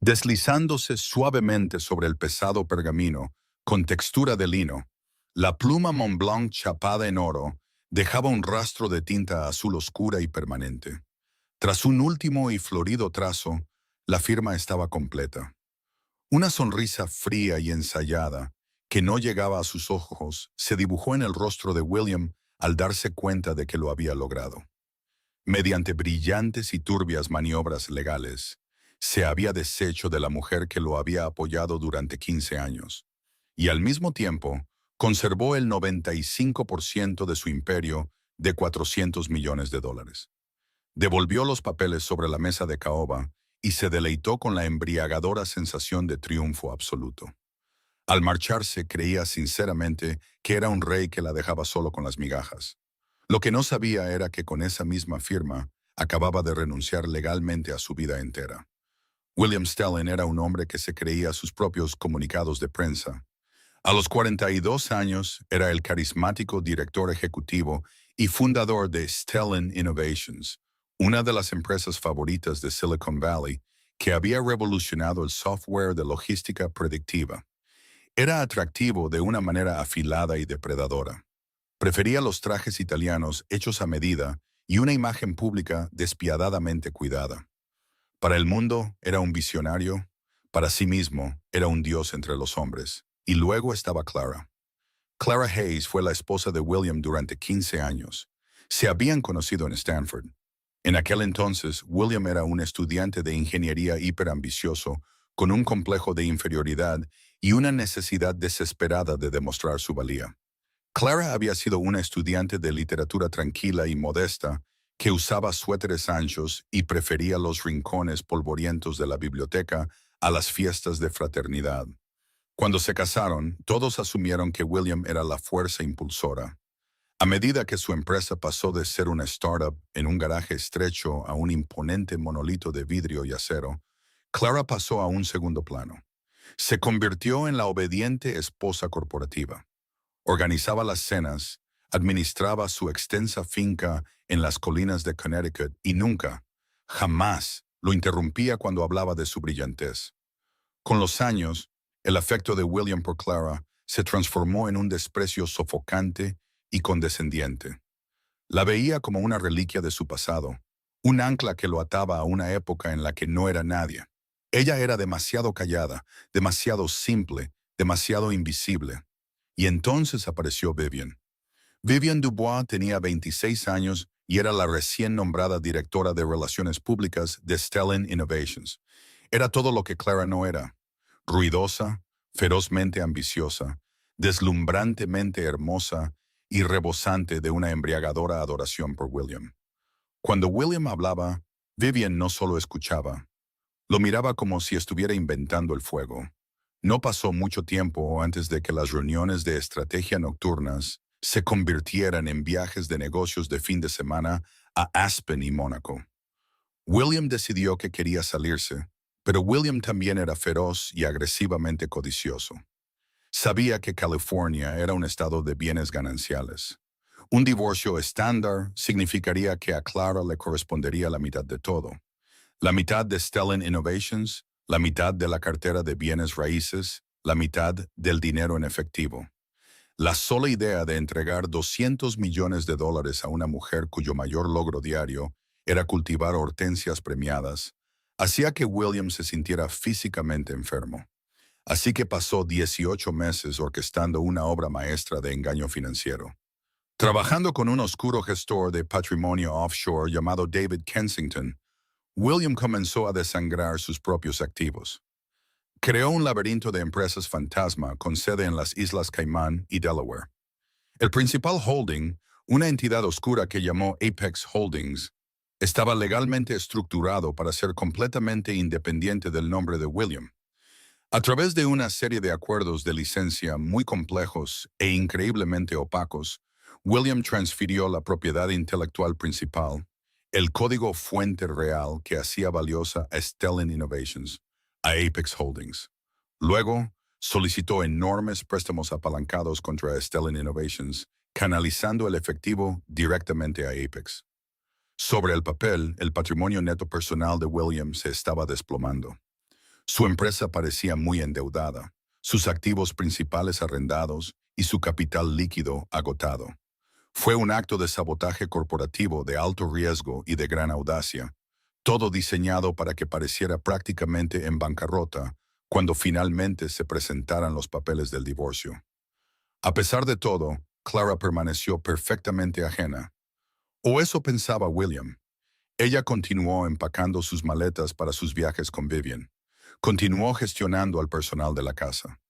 Deslizándose suavemente sobre el pesado pergamino, con textura de lino, la pluma Montblanc chapada en oro dejaba un rastro de tinta azul oscura y permanente. Tras un último y florido trazo, la firma estaba completa. Una sonrisa fría y ensayada, que no llegaba a sus ojos, se dibujó en el rostro de William al darse cuenta de que lo había logrado. Mediante brillantes y turbias maniobras legales, se había deshecho de la mujer que lo había apoyado durante 15 años, y al mismo tiempo conservó el 95% de su imperio de 400 millones de dólares. Devolvió los papeles sobre la mesa de caoba y se deleitó con la embriagadora sensación de triunfo absoluto. Al marcharse creía sinceramente que era un rey que la dejaba solo con las migajas. Lo que no sabía era que con esa misma firma acababa de renunciar legalmente a su vida entera. William Stelling era un hombre que se creía sus propios comunicados de prensa. A los 42 años era el carismático director ejecutivo y fundador de Stelling Innovations, una de las empresas favoritas de Silicon Valley que había revolucionado el software de logística predictiva. Era atractivo de una manera afilada y depredadora. Prefería los trajes italianos hechos a medida y una imagen pública despiadadamente cuidada. Para el mundo era un visionario, para sí mismo era un dios entre los hombres. Y luego estaba Clara. Clara Hayes fue la esposa de William durante 15 años. Se habían conocido en Stanford. En aquel entonces, William era un estudiante de ingeniería hiperambicioso, con un complejo de inferioridad y una necesidad desesperada de demostrar su valía. Clara había sido una estudiante de literatura tranquila y modesta que usaba suéteres anchos y prefería los rincones polvorientos de la biblioteca a las fiestas de fraternidad. Cuando se casaron, todos asumieron que William era la fuerza impulsora. A medida que su empresa pasó de ser una startup en un garaje estrecho a un imponente monolito de vidrio y acero, Clara pasó a un segundo plano. Se convirtió en la obediente esposa corporativa. Organizaba las cenas, administraba su extensa finca en las colinas de Connecticut y nunca, jamás, lo interrumpía cuando hablaba de su brillantez. Con los años, el afecto de William por Clara se transformó en un desprecio sofocante y condescendiente. La veía como una reliquia de su pasado, un ancla que lo ataba a una época en la que no era nadie. Ella era demasiado callada, demasiado simple, demasiado invisible. Y entonces apareció Vivian. Vivian Dubois tenía 26 años y era la recién nombrada directora de Relaciones Públicas de Stelling Innovations. Era todo lo que Clara no era: ruidosa, ferozmente ambiciosa, deslumbrantemente hermosa y rebosante de una embriagadora adoración por William. Cuando William hablaba, Vivian no solo escuchaba, lo miraba como si estuviera inventando el fuego. No pasó mucho tiempo antes de que las reuniones de estrategia nocturnas se convirtieran en viajes de negocios de fin de semana a Aspen y Mónaco. William decidió que quería salirse, pero William también era feroz y agresivamente codicioso. Sabía que California era un estado de bienes gananciales. Un divorcio estándar significaría que a Clara le correspondería la mitad de todo. La mitad de Stelling Innovations, la mitad de la cartera de bienes raíces, la mitad del dinero en efectivo. La sola idea de entregar 200 millones de dólares a una mujer cuyo mayor logro diario era cultivar hortensias premiadas, hacía que William se sintiera físicamente enfermo. Así que pasó 18 meses orquestando una obra maestra de engaño financiero. Trabajando con un oscuro gestor de patrimonio offshore llamado David Kensington, William comenzó a desangrar sus propios activos. Creó un laberinto de empresas fantasma con sede en las Islas Caimán y Delaware. El principal holding, una entidad oscura que llamó Apex Holdings, estaba legalmente estructurado para ser completamente independiente del nombre de William. A través de una serie de acuerdos de licencia muy complejos e increíblemente opacos, William transfirió la propiedad intelectual principal, el código fuente real que hacía valiosa a Stelling Innovations, a Apex Holdings. Luego, solicitó enormes préstamos apalancados contra Stelling Innovations, canalizando el efectivo directamente a Apex. Sobre el papel, el patrimonio neto personal de William se estaba desplomando. Su empresa parecía muy endeudada, sus activos principales arrendados y su capital líquido agotado. Fue un acto de sabotaje corporativo de alto riesgo y de gran audacia, todo diseñado para que pareciera prácticamente en bancarrota cuando finalmente se presentaran los papeles del divorcio. A pesar de todo, Clara permaneció perfectamente ajena. O eso pensaba William. Ella continuó empacando sus maletas para sus viajes con Vivian. Continuó gestionando al personal de la casa.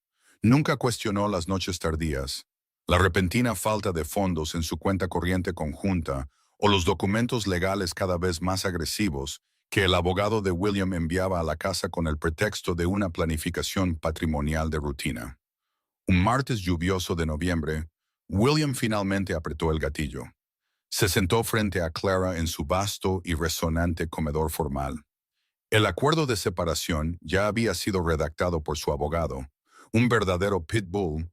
Nunca cuestionó las noches tardías, la repentina falta de fondos en su cuenta corriente conjunta o los documentos legales cada vez más agresivos que el abogado de William enviaba a la casa con el pretexto de una planificación patrimonial de rutina. Un martes lluvioso de noviembre, William finalmente apretó el gatillo. Se sentó frente a Clara en su vasto y resonante comedor formal. El acuerdo de separación ya había sido redactado por su abogado, un verdadero pitbull,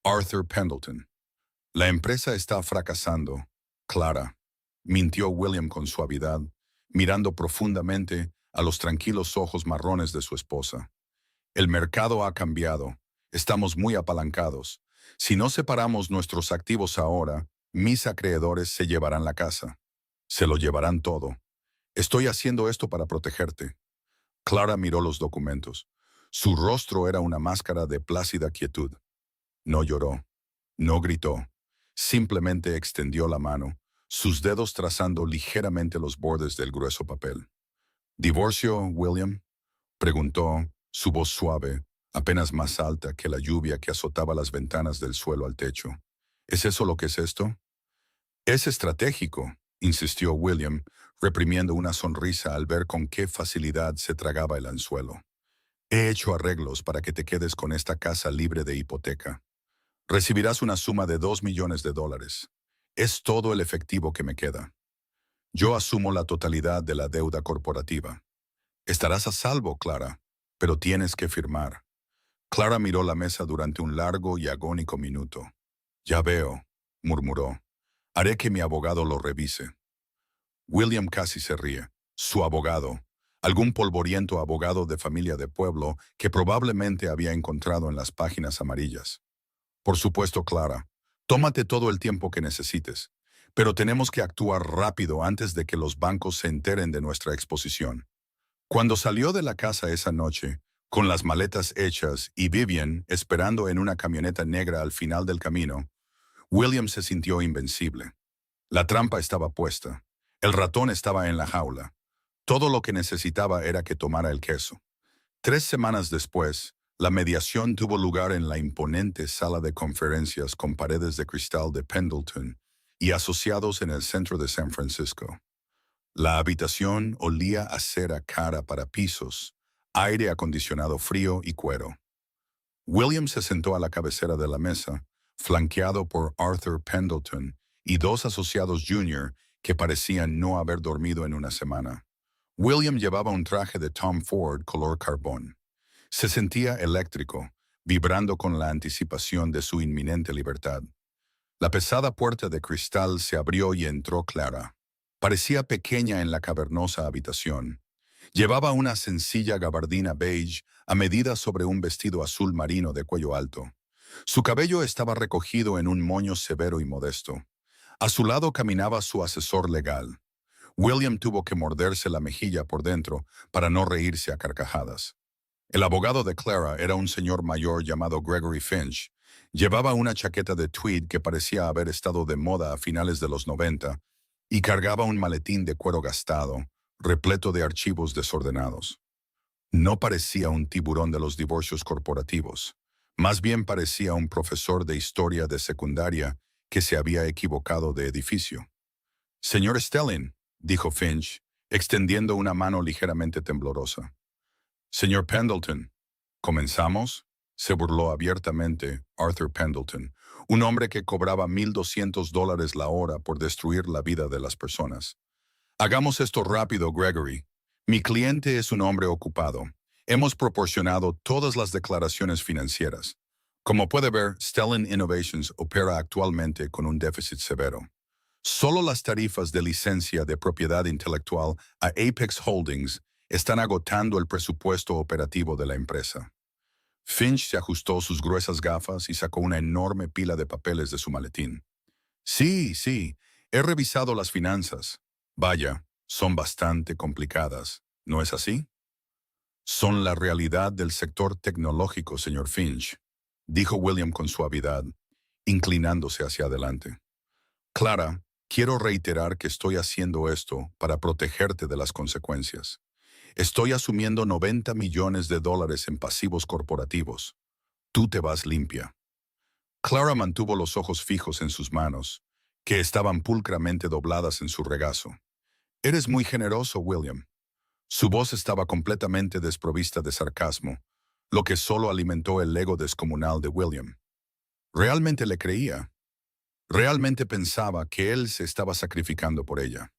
Arthur Pendleton. La empresa está fracasando, Clara, mintió William con suavidad, mirando profundamente a los tranquilos ojos marrones de su esposa. El mercado ha cambiado, estamos muy apalancados. Si no separamos nuestros activos ahora, mis acreedores se llevarán la casa. Se lo llevarán todo. Estoy haciendo esto para protegerte. Clara miró los documentos. Su rostro era una máscara de plácida quietud. No lloró, no gritó, simplemente extendió la mano, sus dedos trazando ligeramente los bordes del grueso papel. ¿Divorcio, William?, preguntó, su voz suave, apenas más alta que la lluvia que azotaba las ventanas del suelo al techo. ¿Es eso lo que es esto? Es estratégico, insistió William, reprimiendo una sonrisa al ver con qué facilidad se tragaba el anzuelo. He hecho arreglos para que te quedes con esta casa libre de hipoteca. Recibirás una suma de $2 millones. Es todo el efectivo que me queda. Yo asumo la totalidad de la deuda corporativa. Estarás a salvo, Clara, pero tienes que firmar. Clara miró la mesa durante un largo y agónico minuto. Ya veo, murmuró. Haré que mi abogado lo revise. William casi se ríe. Su abogado, algún polvoriento abogado de familia de pueblo que probablemente había encontrado en las páginas amarillas. Por supuesto, Clara, tómate todo el tiempo que necesites, pero tenemos que actuar rápido antes de que los bancos se enteren de nuestra exposición. Cuando salió de la casa esa noche, con las maletas hechas y Vivian esperando en una camioneta negra al final del camino, William se sintió invencible. La trampa estaba puesta. El ratón estaba en la jaula. Todo lo que necesitaba era que tomara el queso. 3 semanas después, la mediación tuvo lugar en la imponente sala de conferencias con paredes de cristal de Pendleton y asociados en el centro de San Francisco. La habitación olía a cera cara para pisos, aire acondicionado frío y cuero. William se sentó a la cabecera de la mesa, flanqueado por Arthur Pendleton y dos asociados junior que parecían no haber dormido en una semana. William llevaba un traje de Tom Ford color carbón. Se sentía eléctrico, vibrando con la anticipación de su inminente libertad. La pesada puerta de cristal se abrió y entró Clara. Parecía pequeña en la cavernosa habitación. Llevaba una sencilla gabardina beige a medida sobre un vestido azul marino de cuello alto. Su cabello estaba recogido en un moño severo y modesto. A su lado caminaba su asesor legal. William tuvo que morderse la mejilla por dentro para no reírse a carcajadas. El abogado de Clara era un señor mayor llamado Gregory Finch. Llevaba una chaqueta de tweed que parecía haber estado de moda a finales de los 90 y cargaba un maletín de cuero gastado, repleto de archivos desordenados. No parecía un tiburón de los divorcios corporativos. Más bien parecía un profesor de historia de secundaria que se había equivocado de edificio. «Señor Stelling», dijo Finch, extendiendo una mano ligeramente temblorosa. «Señor Pendleton, ¿comenzamos?», se burló abiertamente Arthur Pendleton, un hombre que cobraba $1,200 la hora por destruir la vida de las personas. «Hagamos esto rápido, Gregory. Mi cliente es un hombre ocupado. Hemos proporcionado todas las declaraciones financieras. Como puede ver, Stelling Innovations opera actualmente con un déficit severo. Solo las tarifas de licencia de propiedad intelectual a Apex Holdings Están agotando el presupuesto operativo de la empresa. Finch se ajustó sus gruesas gafas y sacó una enorme pila de papeles de su maletín. Sí, sí, he revisado las finanzas. Vaya, son bastante complicadas, ¿no es así? Son la realidad del sector tecnológico, señor Finch, dijo William con suavidad, inclinándose hacia adelante. Clara, quiero reiterar que estoy haciendo esto para protegerte de las consecuencias. Estoy asumiendo 90 millones de dólares en pasivos corporativos. Tú te vas limpia. Clara mantuvo los ojos fijos en sus manos, que estaban pulcramente dobladas en su regazo. Eres muy generoso, William. Su voz estaba completamente desprovista de sarcasmo, lo que solo alimentó el ego descomunal de William. Realmente le creía. Realmente pensaba que él se estaba sacrificando por ella.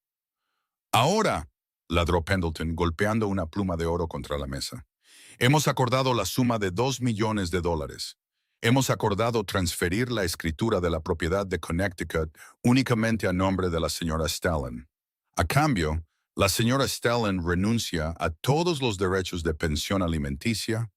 Ahora, ladró Pendleton golpeando una pluma de oro contra la mesa. Hemos acordado la suma de 2 millones de dólares. Hemos acordado transferir la escritura de la propiedad de Connecticut únicamente a nombre de la señora Stalin. A cambio, la señora Stalin renuncia a todos los derechos de pensión alimenticia,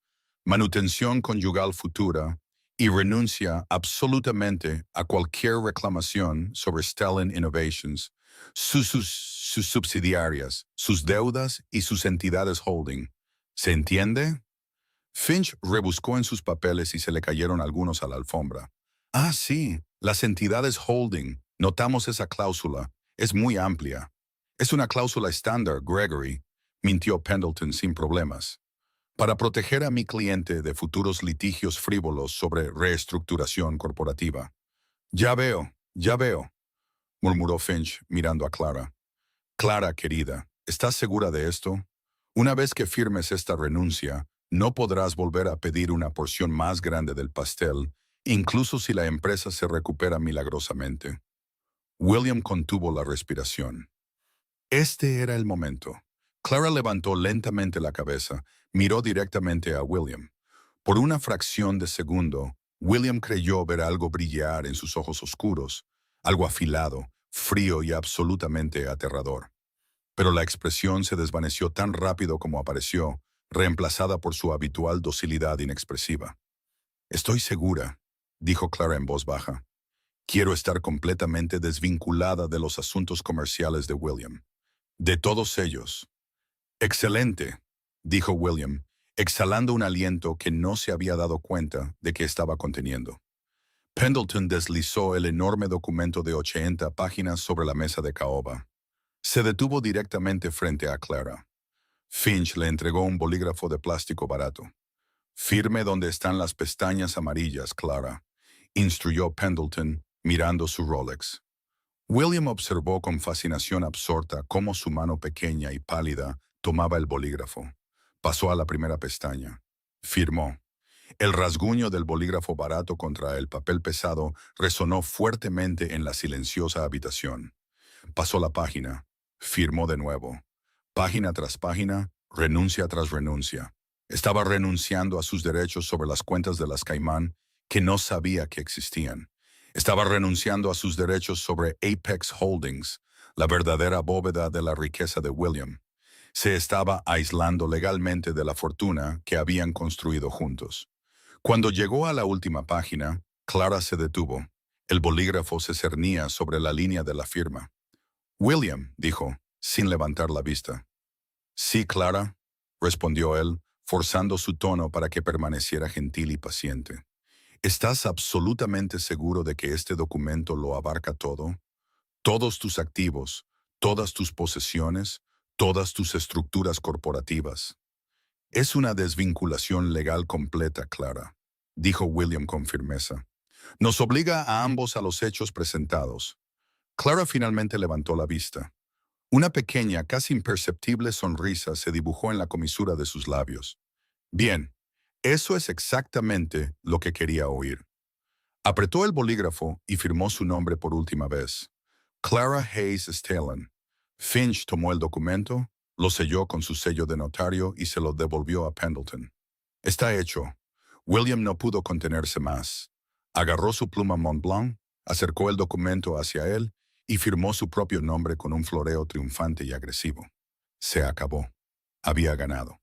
manutención conyugal futura y renuncia absolutamente a cualquier reclamación sobre Stalin Innovations, sus subsidiarias, sus deudas y sus entidades holding. ¿Se entiende? Finch rebuscó en sus papeles y se le cayeron algunos a la alfombra. Ah, sí, las entidades holding. Notamos esa cláusula. Es muy amplia. Es una cláusula estándar, Gregory, mintió Pendleton sin problemas. Para proteger a mi cliente de futuros litigios frívolos sobre reestructuración corporativa. Ya veo, murmuró Finch mirando a Clara. Clara, querida, ¿estás segura de esto? Una vez que firmes esta renuncia, no podrás volver a pedir una porción más grande del pastel, incluso si la empresa se recupera milagrosamente. William contuvo la respiración. Este era el momento. Clara levantó lentamente la cabeza, miró directamente a William. Por una fracción de segundo, William creyó ver algo brillar en sus ojos oscuros, algo afilado, frío y absolutamente aterrador. Pero la expresión se desvaneció tan rápido como apareció, reemplazada por su habitual docilidad inexpresiva. Estoy segura, dijo Clara en voz baja. Quiero estar completamente desvinculada de los asuntos comerciales de William. De todos ellos. Excelente, dijo William, exhalando un aliento que no se había dado cuenta de que estaba conteniendo. Pendleton deslizó el enorme documento de 80 páginas sobre la mesa de caoba. Se detuvo directamente frente a Clara. Finch le entregó un bolígrafo de plástico barato. Firme donde están las pestañas amarillas, Clara, instruyó Pendleton, mirando su Rolex. William observó con fascinación absorta cómo su mano pequeña y pálida tomaba el bolígrafo. Pasó a la primera pestaña. Firmó. El rasguño del bolígrafo barato contra el papel pesado resonó fuertemente en la silenciosa habitación. Pasó la página. Firmó de nuevo. Página tras página, renuncia tras renuncia. Estaba renunciando a sus derechos sobre las cuentas de las Caimán que no sabía que existían. Estaba renunciando a sus derechos sobre Apex Holdings, la verdadera bóveda de la riqueza de William. Se estaba aislando legalmente de la fortuna que habían construido juntos. Cuando llegó a la última página, Clara se detuvo. El bolígrafo se cernía sobre la línea de la firma. William, dijo, sin levantar la vista. Sí, Clara, respondió él, forzando su tono para que permaneciera gentil y paciente. ¿Estás absolutamente seguro de que este documento lo abarca todo? Todos tus activos, todas tus posesiones, todas tus estructuras corporativas. Es una desvinculación legal completa, Clara, dijo William con firmeza. Nos obliga a ambos a los hechos presentados. Clara finalmente levantó la vista. Una pequeña, casi imperceptible sonrisa se dibujó en la comisura de sus labios. Bien, eso es exactamente lo que quería oír. Apretó el bolígrafo y firmó su nombre por última vez. Clara Hayes Stalin. Finch tomó el documento, lo selló con su sello de notario y se lo devolvió a Pendleton. Está hecho. William no pudo contenerse más. Agarró su pluma Montblanc, acercó el documento hacia él y firmó su propio nombre con un floreo triunfante y agresivo. Se acabó. Había ganado.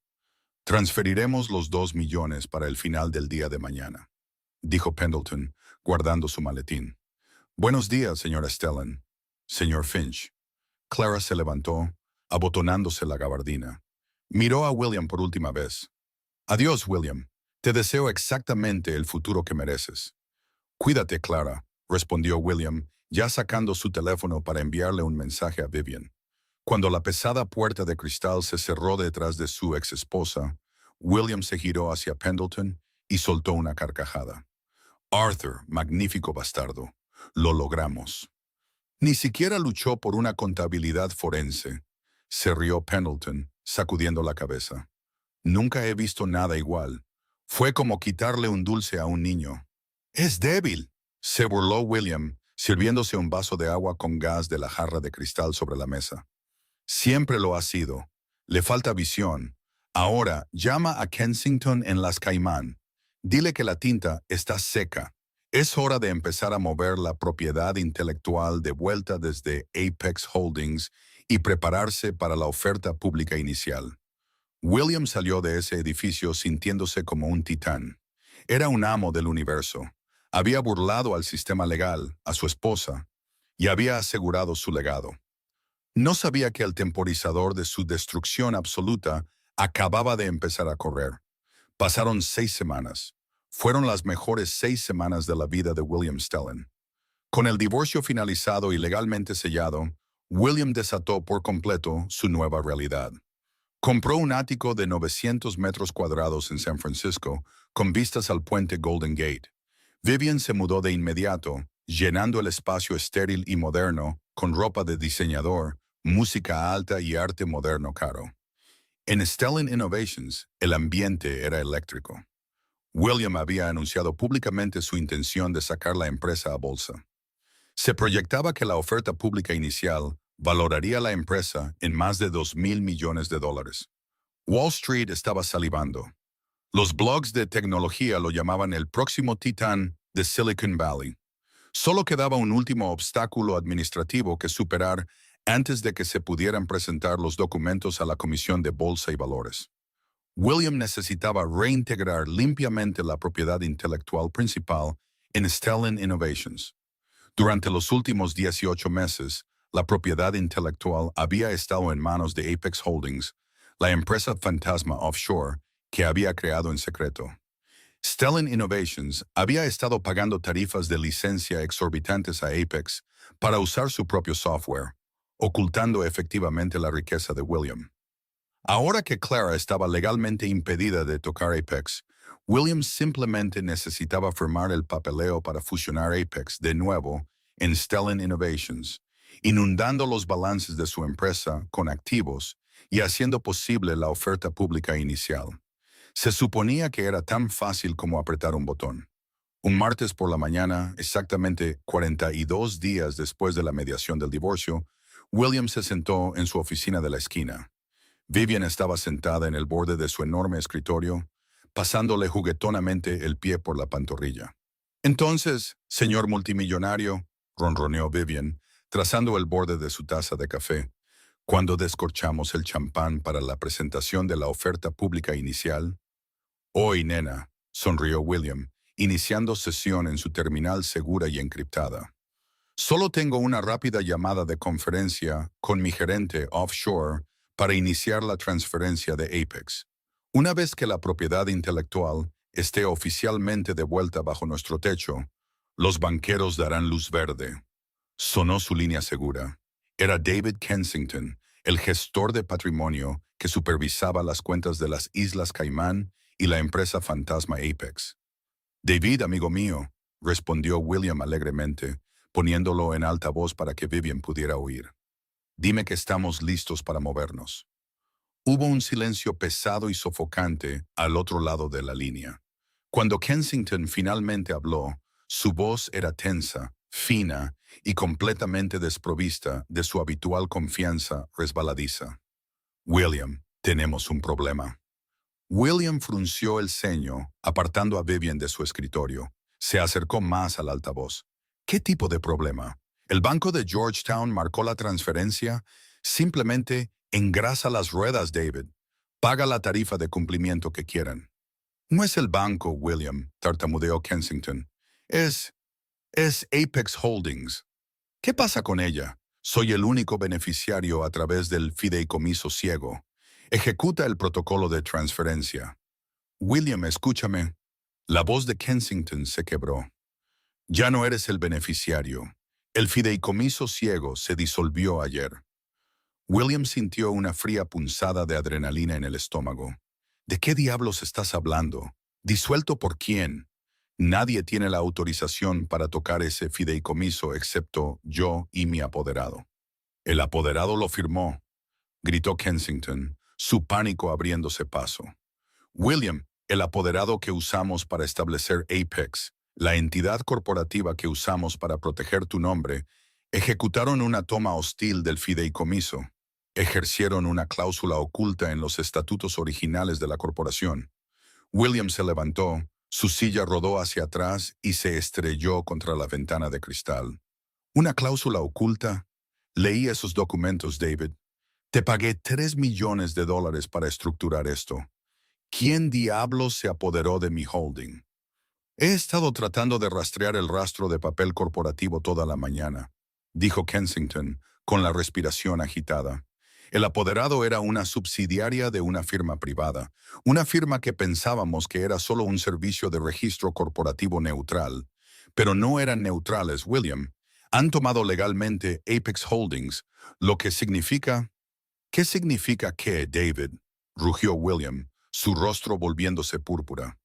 Transferiremos los 2 millones para el final del día de mañana, dijo Pendleton, guardando su maletín. Buenos días, señora Stellan. Señor Finch. Clara se levantó, abotonándose la gabardina. Miró a William por última vez. Adiós, William. Te deseo exactamente el futuro que mereces. Cuídate, Clara, respondió William, ya sacando su teléfono para enviarle un mensaje a Vivian. Cuando la pesada puerta de cristal se cerró detrás de su ex esposa, William se giró hacia Pendleton y soltó una carcajada. Arthur, magnífico bastardo. Lo logramos. Ni siquiera luchó por una contabilidad forense. Se rió Pendleton, sacudiendo la cabeza. Nunca he visto nada igual. Fue como quitarle un dulce a un niño. Es débil, se burló William, sirviéndose un vaso de agua con gas de la jarra de cristal sobre la mesa. Siempre lo ha sido. Le falta visión. Ahora llama a Kensington en Las Caimán. Dile que la tinta está seca. Es hora de empezar a mover la propiedad intelectual de vuelta desde Apex Holdings y prepararse para la oferta pública inicial. William salió de ese edificio sintiéndose como un titán. Era un amo del universo. Había burlado al sistema legal, a su esposa, y había asegurado su legado. No sabía que el temporizador de su destrucción absoluta acababa de empezar a correr. Pasaron 6 semanas. Fueron las mejores 6 semanas de la vida de William Stellan. Con el divorcio finalizado y legalmente sellado, William desató por completo su nueva realidad. Compró un ático de 900 metros cuadrados en San Francisco, con vistas al puente Golden Gate. Vivian se mudó de inmediato, llenando el espacio estéril y moderno con ropa de diseñador, música alta y arte moderno caro. En Stellan Innovations, el ambiente era eléctrico. William había anunciado públicamente su intención de sacar la empresa a bolsa. Se proyectaba que la oferta pública inicial valoraría la empresa en más de $2,000 millones. Wall Street estaba salivando. Los blogs de tecnología lo llamaban el próximo titán de Silicon Valley. Solo quedaba un último obstáculo administrativo que superar antes de que se pudieran presentar los documentos a la Comisión de Bolsa y Valores. William necesitaba reintegrar limpiamente la propiedad intelectual principal en Stellan Innovations. Durante los últimos 18 meses, la propiedad intelectual había estado en manos de Apex Holdings, la empresa fantasma offshore que había creado en secreto. Stellan Innovations había estado pagando tarifas de licencia exorbitantes a Apex para usar su propio software, ocultando efectivamente la riqueza de William. Ahora que Clara estaba legalmente impedida de tocar Apex, William simplemente necesitaba firmar el papeleo para fusionar Apex de nuevo en Stellan Innovations, inundando los balances de su empresa con activos y haciendo posible la oferta pública inicial. Se suponía que era tan fácil como apretar un botón. Un martes por la mañana, exactamente 42 días después de la mediación del divorcio, William se sentó en su oficina de la esquina. Vivian estaba sentada en el borde de su enorme escritorio, pasándole juguetonamente el pie por la pantorrilla. Entonces, señor multimillonario, ronroneó Vivian, trazando el borde de su taza de café, cuando descorchamos el champán para la presentación de la oferta pública inicial. Hoy, nena, sonrió William, iniciando sesión en su terminal segura y encriptada. Solo tengo una rápida llamada de conferencia con mi gerente offshore para iniciar la transferencia de Apex. Una vez que la propiedad intelectual esté oficialmente de vuelta bajo nuestro techo, los banqueros darán luz verde. Sonó su línea segura. Era David Kensington, el gestor de patrimonio que supervisaba las cuentas de las Islas Caimán y la empresa fantasma Apex. David, amigo mío, respondió William alegremente, poniéndolo en alta voz para que Vivian pudiera oír. Dime que estamos listos para movernos. Hubo un silencio pesado y sofocante al otro lado de la línea. Cuando Kensington finalmente habló, su voz era tensa, fina y completamente desprovista de su habitual confianza resbaladiza. William, tenemos un problema. William frunció el ceño, apartando a Vivian de su escritorio. Se acercó más al altavoz. ¿Qué tipo de problema? El banco de Georgetown marcó la transferencia. Simplemente engrasa las ruedas, David. Paga la tarifa de cumplimiento que quieran. No es el banco, William, tartamudeó Kensington. Es Apex Holdings. ¿Qué pasa con ella? Soy el único beneficiario a través del fideicomiso ciego. Ejecuta el protocolo de transferencia. William, escúchame. La voz de Kensington se quebró. Ya no eres el beneficiario. El fideicomiso ciego se disolvió ayer. William sintió una fría punzada de adrenalina en el estómago. ¿De qué diablos estás hablando? ¿Disuelto por quién? Nadie tiene la autorización para tocar ese fideicomiso excepto yo y mi apoderado. El apoderado lo firmó, gritó Kensington, su pánico abriéndose paso. William, el apoderado que usamos para establecer Apex, la entidad corporativa que usamos para proteger tu nombre, ejecutaron una toma hostil del fideicomiso. Ejercieron una cláusula oculta en los estatutos originales de la corporación. William se levantó, su silla rodó hacia atrás y se estrelló contra la ventana de cristal. ¿Una cláusula oculta? Leí esos documentos, David. Te pagué $3 millones para estructurar esto. ¿Quién diablos se apoderó de mi holding? He estado tratando de rastrear el rastro de papel corporativo toda la mañana, dijo Kensington, con la respiración agitada. El apoderado era una subsidiaria de una firma privada, una firma que pensábamos que era solo un servicio de registro corporativo neutral. Pero no eran neutrales, William. Han tomado legalmente Apex Holdings, lo que significa... ¿Qué significa qué, David? Rugió William, su rostro volviéndose púrpura.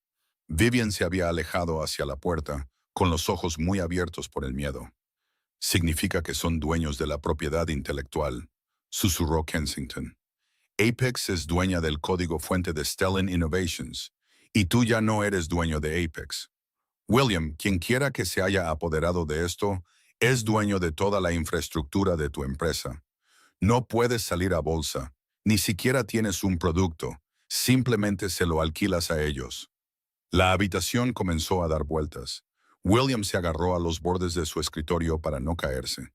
Vivian se había alejado hacia la puerta, con los ojos muy abiertos por el miedo. Significa que son dueños de la propiedad intelectual, susurró Kensington. Apex es dueña del código fuente de Stellan Innovations, y tú ya no eres dueño de Apex. William, quien quiera que se haya apoderado de esto, es dueño de toda la infraestructura de tu empresa. No puedes salir a bolsa, ni siquiera tienes un producto, simplemente se lo alquilas a ellos. La habitación comenzó a dar vueltas. William se agarró a los bordes de su escritorio para no caerse.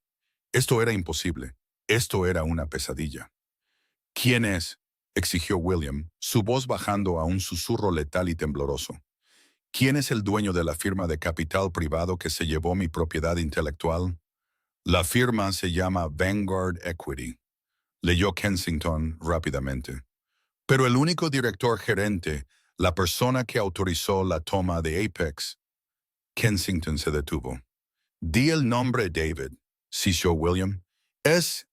Esto era imposible. Esto era una pesadilla. ¿Quién es?, exigió William, su voz bajando a un susurro letal y tembloroso. ¿Quién es el dueño de la firma de capital privado que se llevó mi propiedad intelectual? La firma se llama Vanguard Equity, leyó Kensington rápidamente. Pero el único director gerente, la persona que autorizó la toma de Apex... Kensington se detuvo. Di el nombre, David, sisió William. Es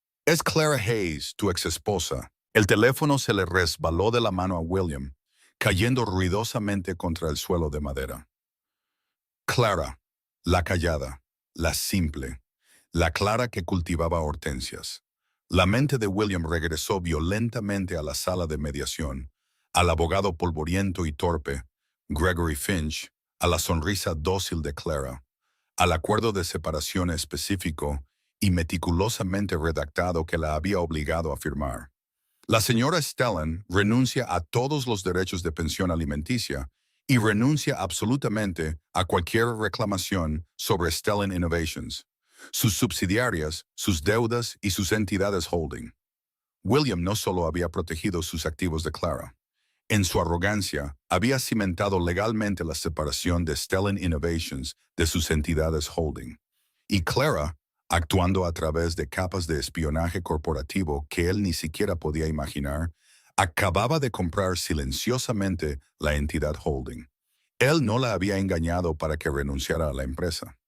Clara Hayes, tu exesposa. El teléfono se le resbaló de la mano a William, cayendo ruidosamente contra el suelo de madera. Clara, la callada, la simple, la Clara que cultivaba hortensias. La mente de William regresó violentamente a la sala de mediación, al abogado polvoriento y torpe, Gregory Finch, a la sonrisa dócil de Clara, al acuerdo de separación específico y meticulosamente redactado que la había obligado a firmar. La señora Stellan renuncia a todos los derechos de pensión alimenticia y renuncia absolutamente a cualquier reclamación sobre Stellan Innovations, sus subsidiarias, sus deudas y sus entidades holding. William no solo había protegido sus activos de Clara. En su arrogancia, había cimentado legalmente la separación de Stellan Innovations de sus entidades holding. Y Clara, actuando a través de capas de espionaje corporativo que él ni siquiera podía imaginar, acababa de comprar silenciosamente la entidad holding. Él no la había engañado para que renunciara a la empresa.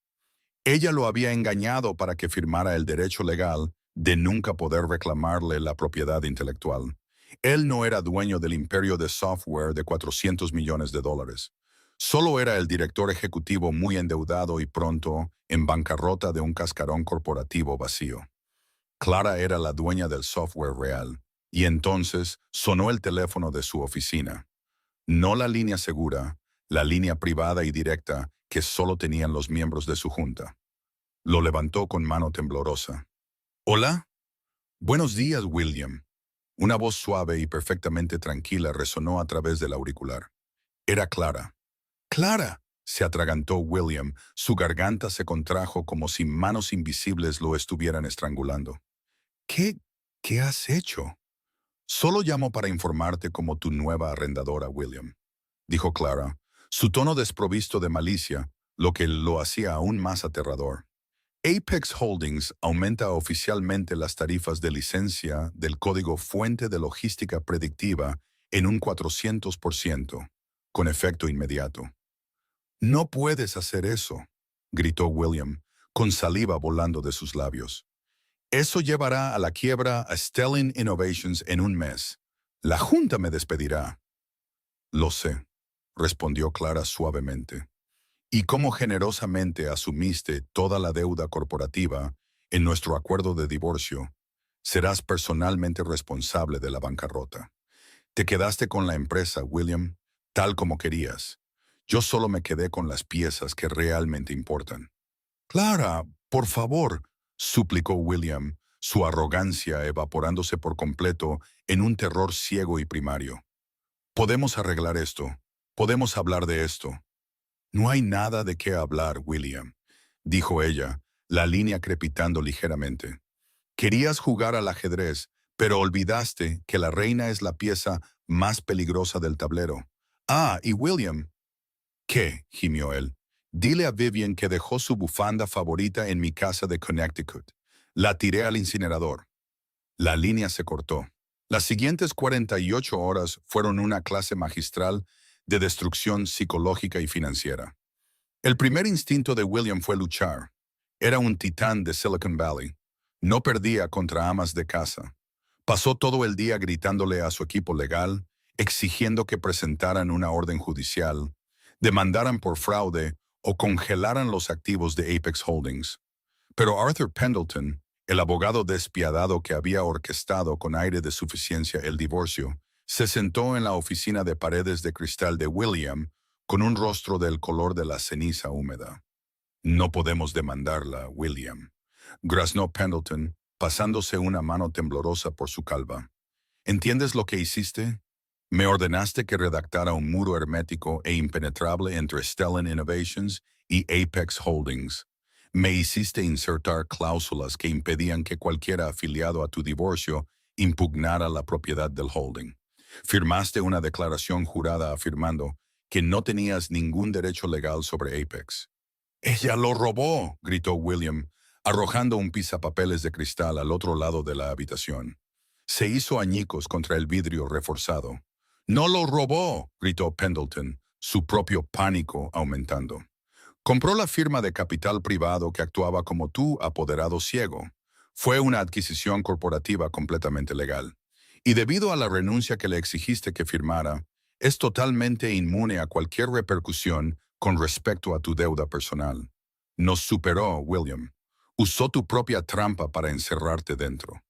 Ella lo había engañado para que firmara el derecho legal de nunca poder reclamarle la propiedad intelectual. Él no era dueño del imperio de software de $400 millones. Solo era el director ejecutivo muy endeudado y pronto en bancarrota de un cascarón corporativo vacío. Clara era la dueña del software real, y entonces sonó el teléfono de su oficina. No la línea segura, la línea privada y directa que solo tenían los miembros de su junta. Lo levantó con mano temblorosa. «¿Hola? Buenos días, William». Una voz suave y perfectamente tranquila resonó a través del auricular. Era Clara. «¡Clara!», se atragantó William, su garganta se contrajo como si manos invisibles lo estuvieran estrangulando. «¿Qué has hecho?». Solo llamo para informarte como tu nueva arrendadora, William, dijo Clara, su tono desprovisto de malicia, lo que lo hacía aún más aterrador. Apex Holdings aumenta oficialmente las tarifas de licencia del código fuente de logística predictiva en un 400%, con efecto inmediato. No puedes hacer eso, gritó William, con saliva volando de sus labios. Eso llevará a la quiebra a Stelling Innovations en un mes. La Junta me despedirá. Lo sé, respondió Clara suavemente. Y cómo generosamente asumiste toda la deuda corporativa en nuestro acuerdo de divorcio, serás personalmente responsable de la bancarrota. Te quedaste con la empresa, William, tal como querías. Yo solo me quedé con las piezas que realmente importan. Clara, por favor, suplicó William, su arrogancia evaporándose por completo en un terror ciego y primario. Podemos arreglar esto. Podemos hablar de esto. No hay nada de qué hablar, William, dijo ella, la línea crepitando ligeramente. Querías jugar al ajedrez, pero olvidaste que la reina es la pieza más peligrosa del tablero. Ah, y William. ¿Qué? Gimió él. Dile a Vivian que dejó su bufanda favorita en mi casa de Connecticut. La tiré al incinerador. La línea se cortó. Las siguientes 48 horas fueron una clase magistral de destrucción psicológica y financiera. El primer instinto de William fue luchar. Era un titán de Silicon Valley. No perdía contra amas de casa. Pasó todo el día gritándole a su equipo legal, exigiendo que presentaran una orden judicial, demandaran por fraude o congelaran los activos de Apex Holdings. Pero Arthur Pendleton, el abogado despiadado que había orquestado con aire de suficiencia el divorcio, se sentó en la oficina de paredes de cristal de William con un rostro del color de la ceniza húmeda. No podemos demandarla, William, graznó Pendleton, pasándose una mano temblorosa por su calva. ¿Entiendes lo que hiciste? Me ordenaste que redactara un muro hermético e impenetrable entre Stellan Innovations y Apex Holdings. Me hiciste insertar cláusulas que impedían que cualquiera afiliado a tu divorcio impugnara la propiedad del holding. Firmaste una declaración jurada afirmando que no tenías ningún derecho legal sobre Apex. ¡Ella lo robó!, gritó William, arrojando un pisapapeles de cristal al otro lado de la habitación. Se hizo añicos contra el vidrio reforzado. ¡No lo robó!, gritó Pendleton, su propio pánico aumentando. Compró la firma de capital privado que actuaba como tu apoderado ciego. Fue una adquisición corporativa completamente legal. Y debido a la renuncia que le exigiste que firmara, es totalmente inmune a cualquier repercusión con respecto a tu deuda personal. Nos superó, William. Usó tu propia trampa para encerrarte dentro.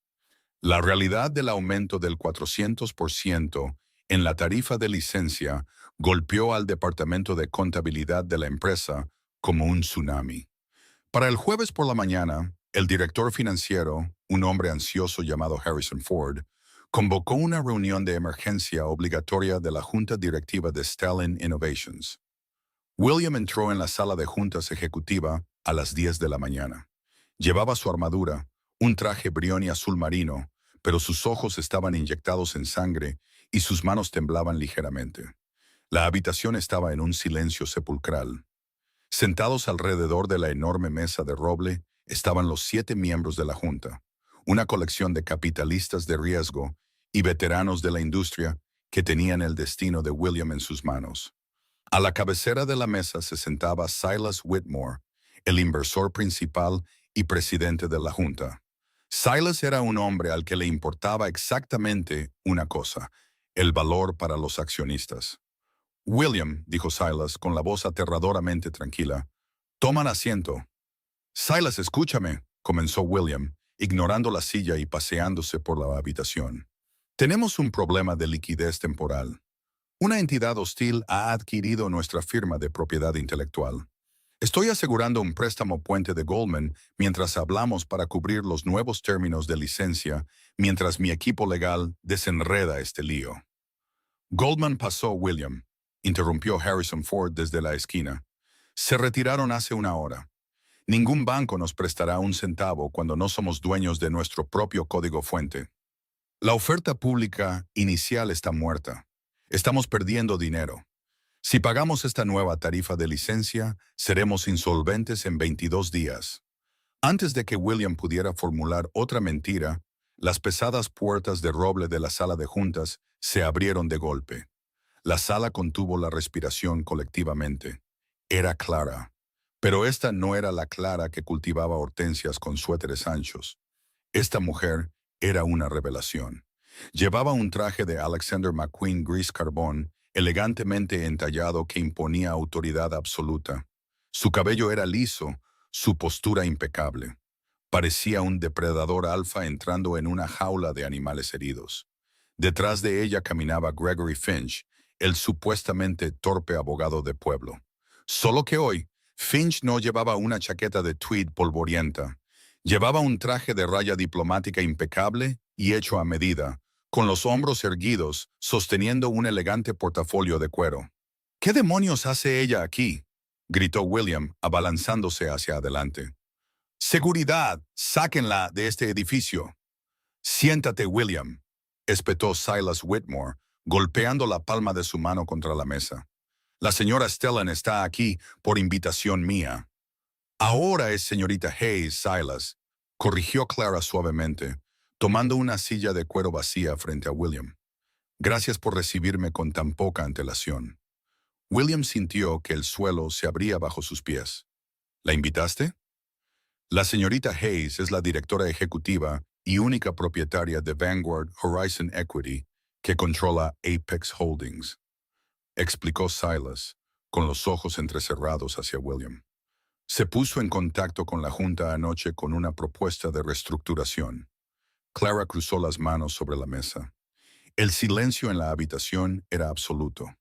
La realidad del aumento del 400% en la tarifa de licencia golpeó al departamento de contabilidad de la empresa como un tsunami. Para el jueves por la mañana, el director financiero, un hombre ansioso llamado Harrison Ford, convocó una reunión de emergencia obligatoria de la Junta Directiva de Stellan Innovations. William entró en la sala de juntas ejecutiva a las 10 de la mañana. Llevaba su armadura, un traje brioni azul marino, pero sus ojos estaban inyectados en sangre y sus manos temblaban ligeramente. La habitación estaba en un silencio sepulcral. Sentados alrededor de la enorme mesa de roble estaban los 7 miembros de la Junta, una colección de capitalistas de riesgo y veteranos de la industria que tenían el destino de William en sus manos. A la cabecera de la mesa se sentaba Silas Whitmore, el inversor principal y presidente de la Junta. Silas era un hombre al que le importaba exactamente una cosa: el valor para los accionistas. William, dijo Silas con la voz aterradoramente tranquila, toman asiento. Silas, escúchame, comenzó William, ignorando la silla y paseándose por la habitación. Tenemos un problema de liquidez temporal. Una entidad hostil ha adquirido nuestra firma de propiedad intelectual. Estoy asegurando un préstamo puente de Goldman mientras hablamos para cubrir los nuevos términos de licencia, mientras mi equipo legal desenreda este lío. Goldman pasó, William, interrumpió Harrison Ford desde la esquina. Se retiraron hace una hora. Ningún banco nos prestará un centavo cuando no somos dueños de nuestro propio código fuente. La oferta pública inicial está muerta. Estamos perdiendo dinero. Si pagamos esta nueva tarifa de licencia, seremos insolventes en 22 días. Antes de que William pudiera formular otra mentira, las pesadas puertas de roble de la sala de juntas se abrieron de golpe. La sala contuvo la respiración colectivamente. Era Clara. Pero esta no era la Clara que cultivaba hortensias con suéteres anchos. Esta mujer era una revelación. Llevaba un traje de Alexander McQueen gris carbón, elegantemente entallado que imponía autoridad absoluta. Su cabello era liso, su postura impecable. Parecía un depredador alfa entrando en una jaula de animales heridos. Detrás de ella caminaba Gregory Finch, el supuestamente torpe abogado de pueblo. Solo que hoy, Finch no llevaba una chaqueta de tweed polvorienta. Llevaba un traje de raya diplomática impecable y hecho a medida, con los hombros erguidos, sosteniendo un elegante portafolio de cuero. ¿Qué demonios hace ella aquí?, gritó William, abalanzándose hacia adelante. «¡Seguridad! ¡Sáquenla de este edificio!». «Siéntate, William», espetó Silas Whitmore, golpeando la palma de su mano contra la mesa. «La señora Stellan está aquí por invitación mía». «Ahora es señorita Hayes, Silas», corrigió Clara suavemente, tomando una silla de cuero vacía frente a William. «Gracias por recibirme con tan poca antelación». William sintió que el suelo se abría bajo sus pies. «¿La invitaste?». La señorita Hayes es la directora ejecutiva y única propietaria de Vanguard Horizon Equity, que controla Apex Holdings, explicó Silas, con los ojos entrecerrados hacia William. Se puso en contacto con la Junta anoche con una propuesta de reestructuración. Clara cruzó las manos sobre la mesa. El silencio en la habitación era absoluto.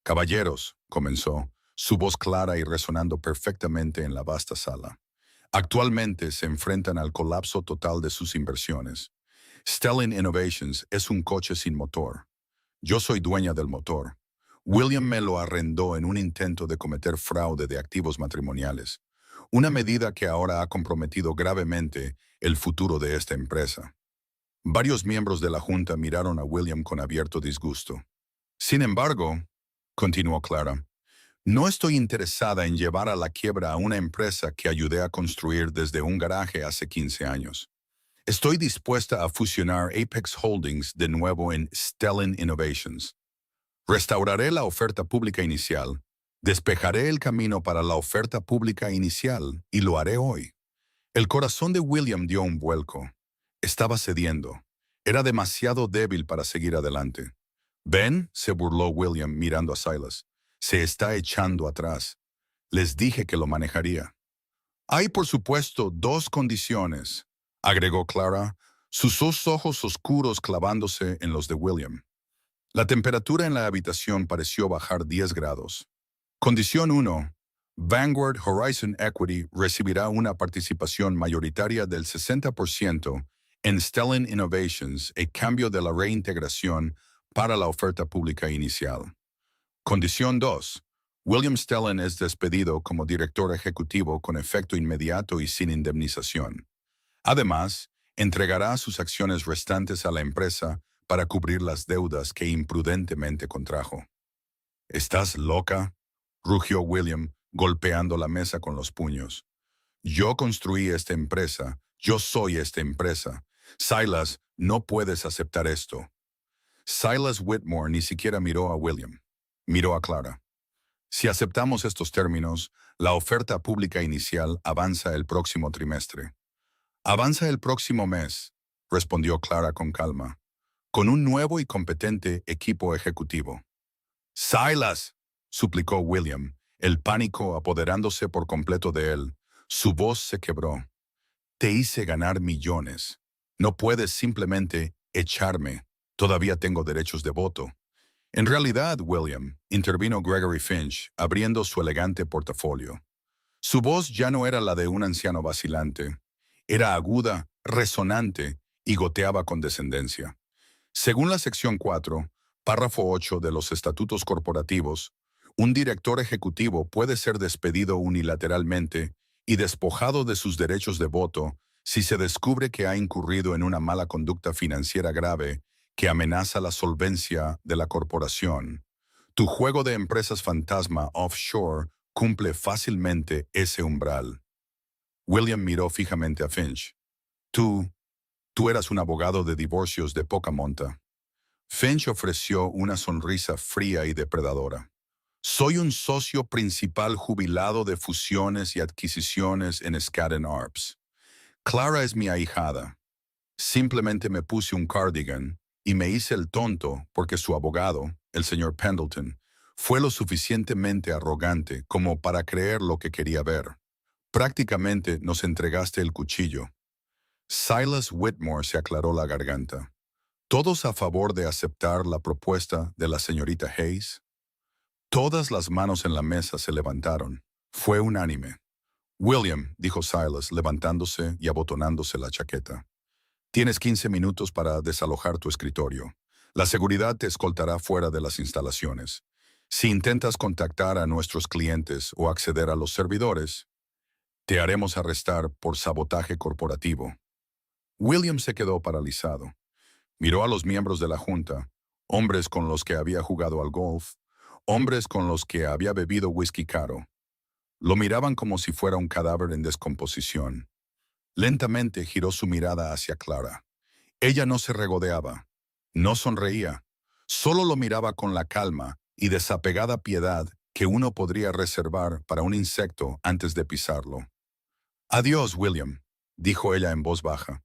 «Caballeros», comenzó, su voz clara y resonando perfectamente en la vasta sala. Actualmente se enfrentan al colapso total de sus inversiones. Stellan Innovations es un coche sin motor. Yo soy dueña del motor. William me lo arrendó en un intento de cometer fraude de activos matrimoniales, una medida que ahora ha comprometido gravemente el futuro de esta empresa. Varios miembros de la Junta miraron a William con abierto disgusto. «Sin embargo», continuó Clara, «no estoy interesada en llevar a la quiebra a una empresa que ayudé a construir desde un garaje hace 15 años. Estoy dispuesta a fusionar Apex Holdings de nuevo en Stellan Innovations. Restauraré la oferta pública inicial, despejaré el camino para la oferta pública inicial y lo haré hoy». El corazón de William dio un vuelco. Estaba cediendo. Era demasiado débil para seguir adelante. «¿Ven?», se burló William mirando a Silas. «Se está echando atrás. Les dije que lo manejaría». «Hay, por supuesto, dos condiciones», agregó Clara, sus dos ojos oscuros clavándose en los de William. La temperatura en la habitación pareció bajar 10 grados. «Condición 1. Vanguard Horizon Equity recibirá una participación mayoritaria del 60% en Stellan Innovations a cambio de la reintegración para la oferta pública inicial. Condición 2. William Stellan es despedido como director ejecutivo con efecto inmediato y sin indemnización. Además, entregará sus acciones restantes a la empresa para cubrir las deudas que imprudentemente contrajo». «¿Estás loca?», rugió William, golpeando la mesa con los puños. «Yo construí esta empresa. Yo soy esta empresa. Silas, no puedes aceptar esto». Silas Whitmore ni siquiera miró a William. Miró a Clara. «Si aceptamos estos términos, la oferta pública inicial avanza el próximo trimestre». «Avanza el próximo mes», respondió Clara con calma, «con un nuevo y competente equipo ejecutivo». «Silas», suplicó William, el pánico apoderándose por completo de él. Su voz se quebró. «Te hice ganar millones. No puedes simplemente echarme. Todavía tengo derechos de voto». «En realidad, William», intervino Gregory Finch, abriendo su elegante portafolio. Su voz ya no era la de un anciano vacilante. Era aguda, resonante y goteaba con descendencia. Según la sección 4, párrafo 8 de los estatutos corporativos, un director ejecutivo puede ser despedido unilateralmente y despojado de sus derechos de voto si se descubre que ha incurrido en una mala conducta financiera grave que amenaza la solvencia de la corporación. Tu juego de empresas fantasma offshore cumple fácilmente ese umbral. William miró fijamente a Finch. Tú, tú eras un abogado de divorcios de poca monta. Finch ofreció una sonrisa fría y depredadora. Soy un socio principal jubilado de fusiones y adquisiciones en Skadden Arps. Clara es mi ahijada. Simplemente me puse un cardigan y me hice el tonto porque su abogado, el señor Pendleton, fue lo suficientemente arrogante como para creer lo que quería ver. Prácticamente nos entregaste el cuchillo. Silas Whitmore se aclaró la garganta. ¿Todos a favor de aceptar la propuesta de la señorita Hayes? Todas las manos en la mesa se levantaron. Fue unánime. William, dijo Silas, levantándose y abotonándose la chaqueta. Tienes 15 minutos para desalojar tu escritorio. La seguridad te escoltará fuera de las instalaciones. Si intentas contactar a nuestros clientes o acceder a los servidores, te haremos arrestar por sabotaje corporativo. William se quedó paralizado. Miró a los miembros de la junta, hombres con los que había jugado al golf, hombres con los que había bebido whisky caro. Lo miraban como si fuera un cadáver en descomposición. Lentamente giró su mirada hacia Clara. Ella no se regodeaba, no sonreía, solo lo miraba con la calma y desapegada piedad que uno podría reservar para un insecto antes de pisarlo. Adiós, William, dijo ella en voz baja.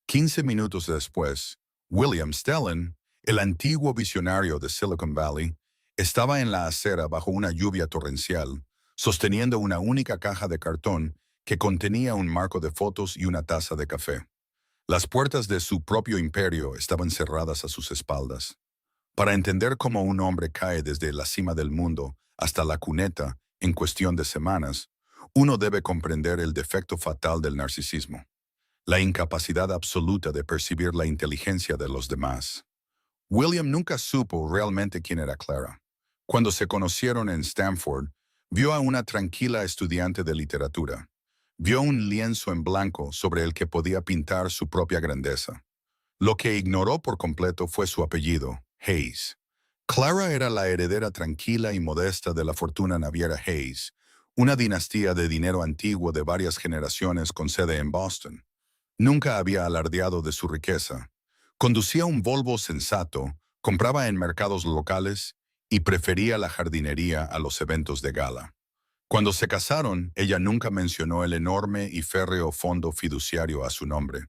15 minutos después, William Stellan, el antiguo visionario de Silicon Valley, estaba en la acera bajo una lluvia torrencial, sosteniendo una única caja de cartón que contenía un marco de fotos y una taza de café. Las puertas de su propio imperio estaban cerradas a sus espaldas. Para entender cómo un hombre cae desde la cima del mundo hasta la cuneta en cuestión de semanas, uno debe comprender el defecto fatal del narcisismo, la incapacidad absoluta de percibir la inteligencia de los demás. William nunca supo realmente quién era Clara. Cuando se conocieron en Stanford, vio a una tranquila estudiante de literatura. Vio un lienzo en blanco sobre el que podía pintar su propia grandeza. Lo que ignoró por completo fue su apellido, Hayes. Clara era la heredera tranquila y modesta de la fortuna naviera Hayes, una dinastía de dinero antiguo de varias generaciones con sede en Boston. Nunca había alardeado de su riqueza. Conducía un Volvo sensato, compraba en mercados locales y prefería la jardinería a los eventos de gala. Cuando se casaron, ella nunca mencionó el enorme y férreo fondo fiduciario a su nombre,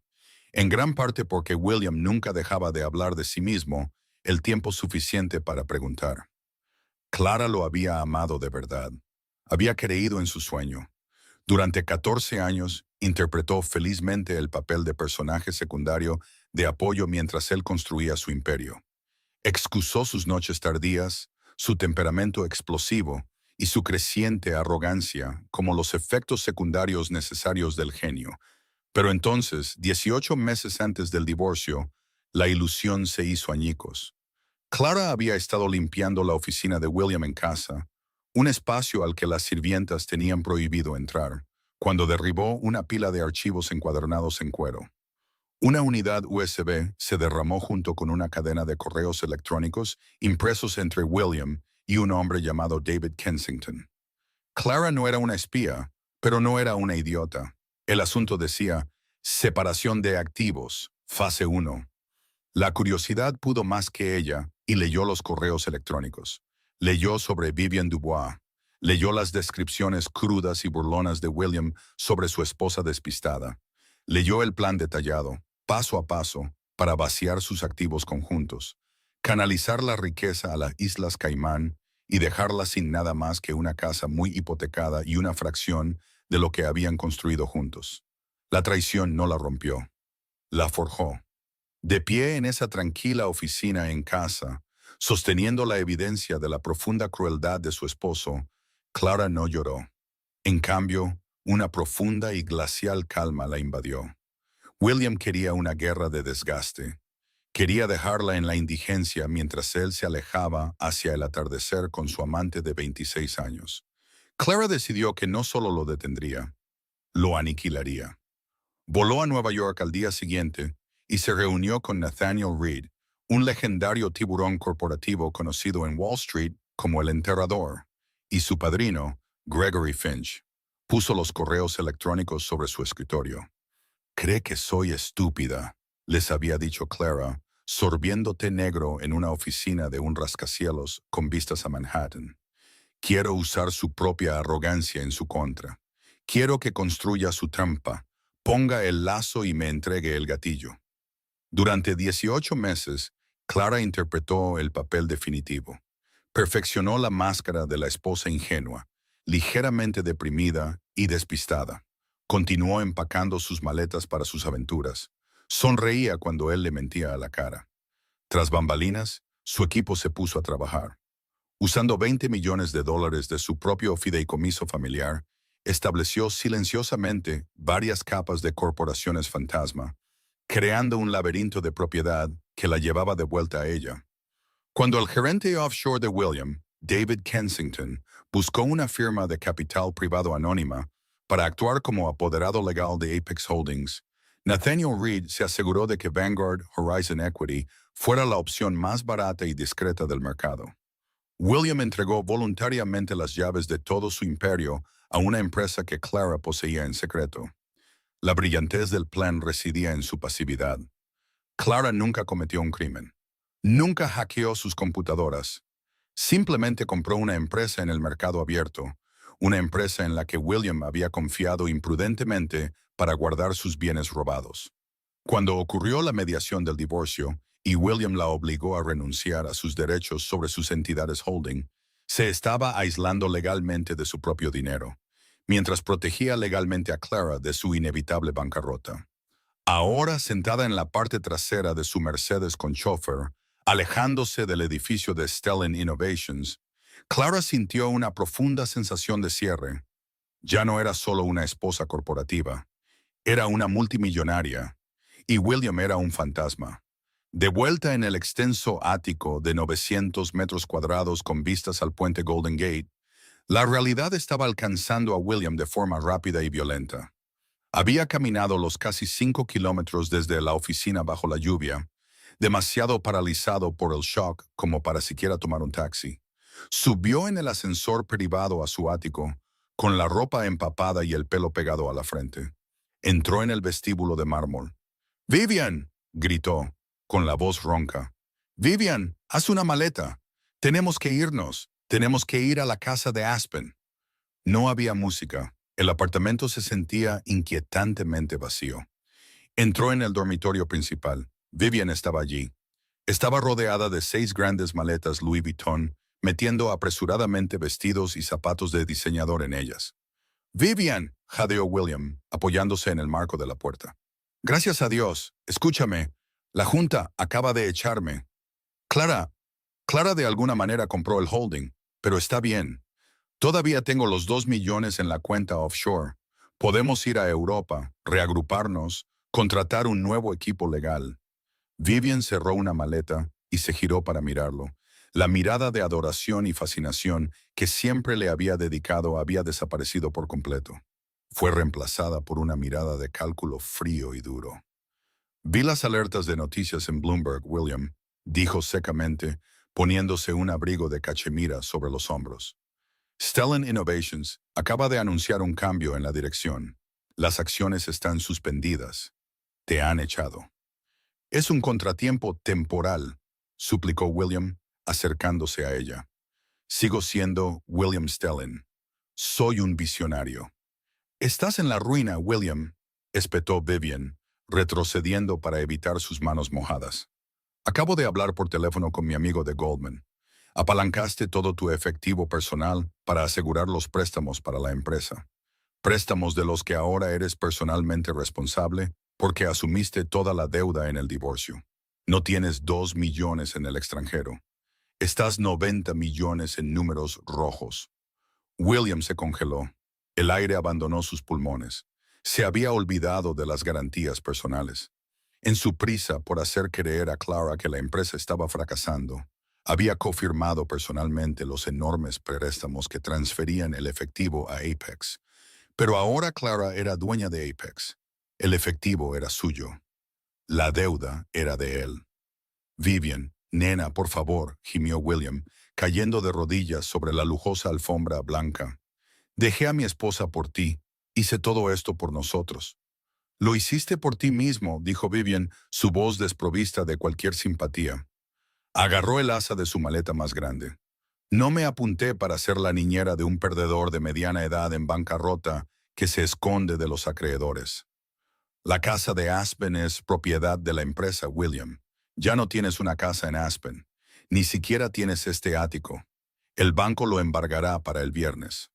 en gran parte porque William nunca dejaba de hablar de sí mismo el tiempo suficiente para preguntar. Clara lo había amado de verdad. Había creído en su sueño. Durante 14 años, interpretó felizmente el papel de personaje secundario de apoyo mientras él construía su imperio. Excusó sus noches tardías, su temperamento explosivo y su creciente arrogancia como los efectos secundarios necesarios del genio. Pero entonces, 18 meses antes del divorcio, la ilusión se hizo añicos. Clara había estado limpiando la oficina de William en casa, un espacio al que las sirvientas tenían prohibido entrar, cuando derribó una pila de archivos encuadernados en cuero. Una unidad USB se derramó junto con una cadena de correos electrónicos impresos entre William y un hombre llamado David Kensington. Clara no era una espía, pero no era una idiota. El asunto decía, separación de activos, fase 1. La curiosidad pudo más que ella y leyó los correos electrónicos. Leyó sobre Vivian Dubois. Leyó las descripciones crudas y burlonas de William sobre su esposa despistada. Leyó el plan detallado, paso a paso, para vaciar sus activos conjuntos, canalizar la riqueza a las Islas Caimán y dejarla sin nada más que una casa muy hipotecada y una fracción de lo que habían construido juntos. La traición no la rompió, la forjó. De pie en esa tranquila oficina en casa, sosteniendo la evidencia de la profunda crueldad de su esposo, Clara no lloró. En cambio, una profunda y glacial calma la invadió. William quería una guerra de desgaste. Quería dejarla en la indigencia mientras él se alejaba hacia el atardecer con su amante de 26 años. Clara decidió que no solo lo detendría, lo aniquilaría. Voló a Nueva York al día siguiente y se reunió con Nathaniel Reed, un legendario tiburón corporativo conocido en Wall Street como el Enterrador, y su padrino, Gregory Finch, puso los correos electrónicos sobre su escritorio. «Cree que soy estúpida», les había dicho Clara, sorbiendo té negro en una oficina de un rascacielos con vistas a Manhattan. «Quiero usar su propia arrogancia en su contra. Quiero que construya su trampa, ponga el lazo y me entregue el gatillo». Durante 18 meses, Clara interpretó el papel definitivo. Perfeccionó la máscara de la esposa ingenua, ligeramente deprimida y despistada. Continuó empacando sus maletas para sus aventuras. Sonreía cuando él le mentía a la cara. Tras bambalinas, su equipo se puso a trabajar. Usando $20 millones de su propio fideicomiso familiar, estableció silenciosamente varias capas de corporaciones fantasma, creando un laberinto de propiedad que la llevaba de vuelta a ella. Cuando el gerente offshore de William, David Kensington, buscó una firma de capital privado anónima para actuar como apoderado legal de Apex Holdings, Nathaniel Reed se aseguró de que Vanguard Horizon Equity fuera la opción más barata y discreta del mercado. William entregó voluntariamente las llaves de todo su imperio a una empresa que Clara poseía en secreto. La brillantez del plan residía en su pasividad. Clara nunca cometió un crimen. Nunca hackeó sus computadoras. Simplemente compró una empresa en el mercado abierto, una empresa en la que William había confiado imprudentemente para guardar sus bienes robados. Cuando ocurrió la mediación del divorcio y William la obligó a renunciar a sus derechos sobre sus entidades holding, se estaba aislando legalmente de su propio dinero, mientras protegía legalmente a Clara de su inevitable bancarrota. Ahora sentada en la parte trasera de su Mercedes con chófer, alejándose del edificio de Stellan Innovations, Clara sintió una profunda sensación de cierre. Ya no era solo una esposa corporativa, era una multimillonaria, y William era un fantasma. De vuelta en el extenso ático de 900 metros cuadrados con vistas al puente Golden Gate, la realidad estaba alcanzando a William de forma rápida y violenta. Había caminado los casi 5 kilómetros desde la oficina bajo la lluvia, demasiado paralizado por el shock como para siquiera tomar un taxi. Subió en el ascensor privado a su ático, con la ropa empapada y el pelo pegado a la frente. Entró en el vestíbulo de mármol. «¡Vivian!», gritó, con la voz ronca. «¡Vivian, haz una maleta! Tenemos que irnos. Tenemos que ir a la casa de Aspen». No había música. El apartamento se sentía inquietantemente vacío. Entró en el dormitorio principal. Vivian estaba allí. Estaba rodeada de 6 grandes maletas Louis Vuitton, metiendo apresuradamente vestidos y zapatos de diseñador en ellas. «¡Vivian!», jadeó William, apoyándose en el marco de la puerta. «Gracias a Dios. Escúchame. La junta acaba de echarme. Clara de alguna manera compró el holding, pero está bien. Todavía tengo los 2 millones en la cuenta offshore. Podemos ir a Europa, reagruparnos, contratar un nuevo equipo legal». Vivian cerró una maleta y se giró para mirarlo. La mirada de adoración y fascinación que siempre le había dedicado había desaparecido por completo. Fue reemplazada por una mirada de cálculo frío y duro. «Vi las alertas de noticias en Bloomberg, William», dijo secamente, poniéndose un abrigo de cachemira sobre los hombros. «Stellan Innovations acaba de anunciar un cambio en la dirección. Las acciones están suspendidas. Te han echado». «Es un contratiempo temporal», suplicó William, acercándose a ella. «Sigo siendo William Stellan. Soy un visionario». «Estás en la ruina, William», espetó Vivian, retrocediendo para evitar sus manos mojadas. «Acabo de hablar por teléfono con mi amigo de Goldman. Apalancaste todo tu efectivo personal para asegurar los préstamos para la empresa. Préstamos de los que ahora eres personalmente responsable porque asumiste toda la deuda en el divorcio. No tienes 2 millones en el extranjero. Estás 90 millones en números rojos». William se congeló. El aire abandonó sus pulmones. Se había olvidado de las garantías personales. En su prisa por hacer creer a Clara que la empresa estaba fracasando, había confirmado personalmente los enormes préstamos que transferían el efectivo a Apex. Pero ahora Clara era dueña de Apex. El efectivo era suyo. La deuda era de él. Vivian, nena, por favor, gimió William, cayendo de rodillas sobre la lujosa alfombra blanca. Dejé a mi esposa por ti. Hice todo esto por nosotros. Lo hiciste por ti mismo, dijo Vivian, su voz desprovista de cualquier simpatía. Agarró el asa de su maleta más grande. No me apunté para ser la niñera de un perdedor de mediana edad en bancarrota que se esconde de los acreedores. La casa de Aspen es propiedad de la empresa, William. Ya no tienes una casa en Aspen. Ni siquiera tienes este ático. El banco lo embargará para el viernes.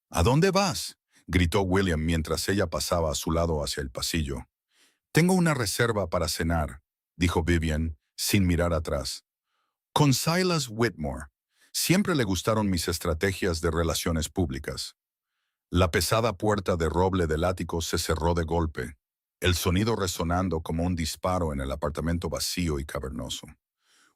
¿A dónde vas?, gritó William mientras ella pasaba a su lado hacia el pasillo. Tengo una reserva para cenar, dijo Vivian, sin mirar atrás. Con Silas Whitmore. Siempre le gustaron mis estrategias de relaciones públicas. La pesada puerta de roble del ático se cerró de golpe, el sonido resonando como un disparo en el apartamento vacío y cavernoso.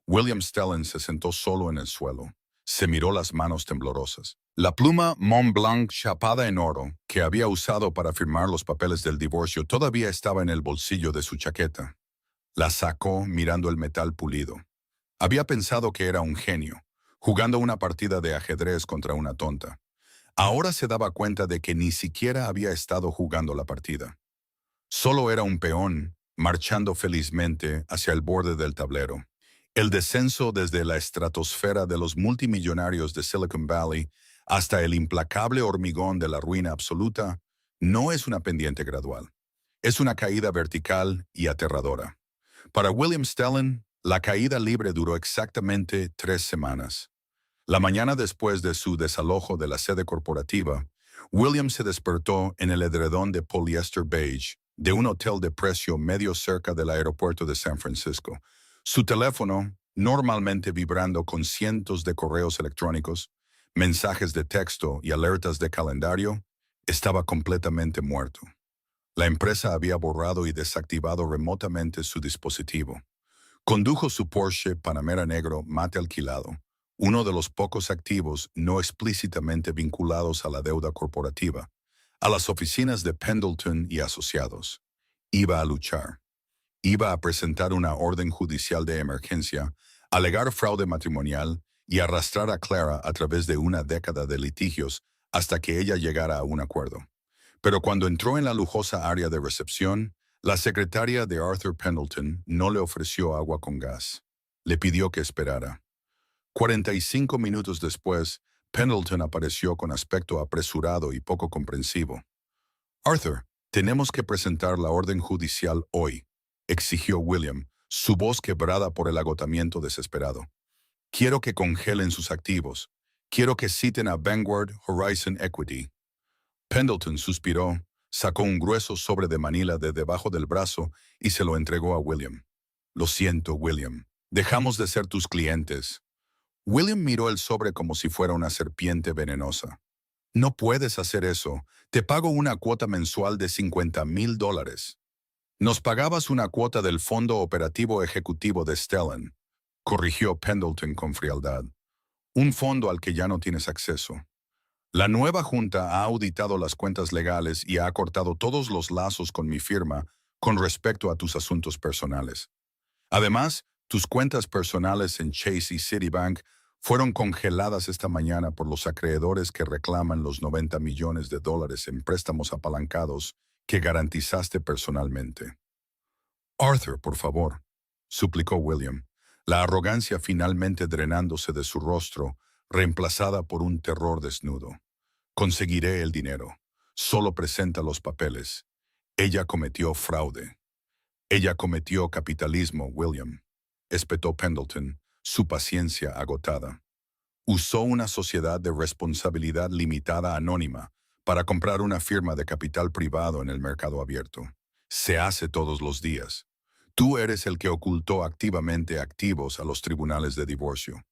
William Stellan se sentó solo en el suelo. Se miró las manos temblorosas. La pluma Mont Blanc chapada en oro, que había usado para firmar los papeles del divorcio, todavía estaba en el bolsillo de su chaqueta. La sacó mirando el metal pulido. Había pensado que era un genio, jugando una partida de ajedrez contra una tonta. Ahora se daba cuenta de que ni siquiera había estado jugando la partida. Solo era un peón, marchando felizmente hacia el borde del tablero. El descenso desde la estratosfera de los multimillonarios de Silicon Valley hasta el implacable hormigón de la ruina absoluta no es una pendiente gradual. Es una caída vertical y aterradora. Para William Stellan, la caída libre duró exactamente 3 semanas. La mañana después de su desalojo de la sede corporativa, William se despertó en el edredón de poliéster beige de un hotel de precio medio cerca del aeropuerto de San Francisco. Su teléfono, normalmente vibrando con cientos de correos electrónicos, mensajes de texto y alertas de calendario, estaba completamente muerto. La empresa había borrado y desactivado remotamente su dispositivo. Condujo su Porsche Panamera negro mate alquilado, uno de los pocos activos no explícitamente vinculados a la deuda corporativa, a las oficinas de Pendleton y Asociados. Iba a luchar. Iba a presentar una orden judicial de emergencia, alegar fraude matrimonial y arrastrar a Clara a través de una década de litigios hasta que ella llegara a un acuerdo. Pero cuando entró en la lujosa área de recepción, la secretaria de Arthur Pendleton no le ofreció agua con gas. Le pidió que esperara. 45 minutos después, Pendleton apareció con aspecto apresurado y poco comprensivo. «Arthur, tenemos que presentar la orden judicial hoy», exigió William, su voz quebrada por el agotamiento desesperado. «Quiero que congelen sus activos. Quiero que citen a Vanguard Horizon Equity». Pendleton suspiró, sacó un grueso sobre de Manila de debajo del brazo y se lo entregó a William. «Lo siento, William. Dejamos de ser tus clientes». William miró el sobre como si fuera una serpiente venenosa. «No puedes hacer eso. Te pago una cuota mensual de $50,000. Nos pagabas una cuota del Fondo Operativo Ejecutivo de Stellan», corrigió Pendleton con frialdad. «Un fondo al que ya no tienes acceso. La nueva junta ha auditado las cuentas legales y ha cortado todos los lazos con mi firma con respecto a tus asuntos personales. Además, tus cuentas personales en Chase y Citibank fueron congeladas esta mañana por los acreedores que reclaman los $90 millones en préstamos apalancados que garantizaste personalmente». «Arthur, por favor», suplicó William, la arrogancia finalmente drenándose de su rostro, reemplazada por un terror desnudo. «Conseguiré el dinero. Solo presenta los papeles. Ella cometió fraude». «Ella cometió capitalismo, William», espetó Pendleton, su paciencia agotada. «Usó una sociedad de responsabilidad limitada anónima para comprar una firma de capital privado en el mercado abierto. Se hace todos los días. Tú eres el que ocultó activamente activos a los tribunales de divorcio.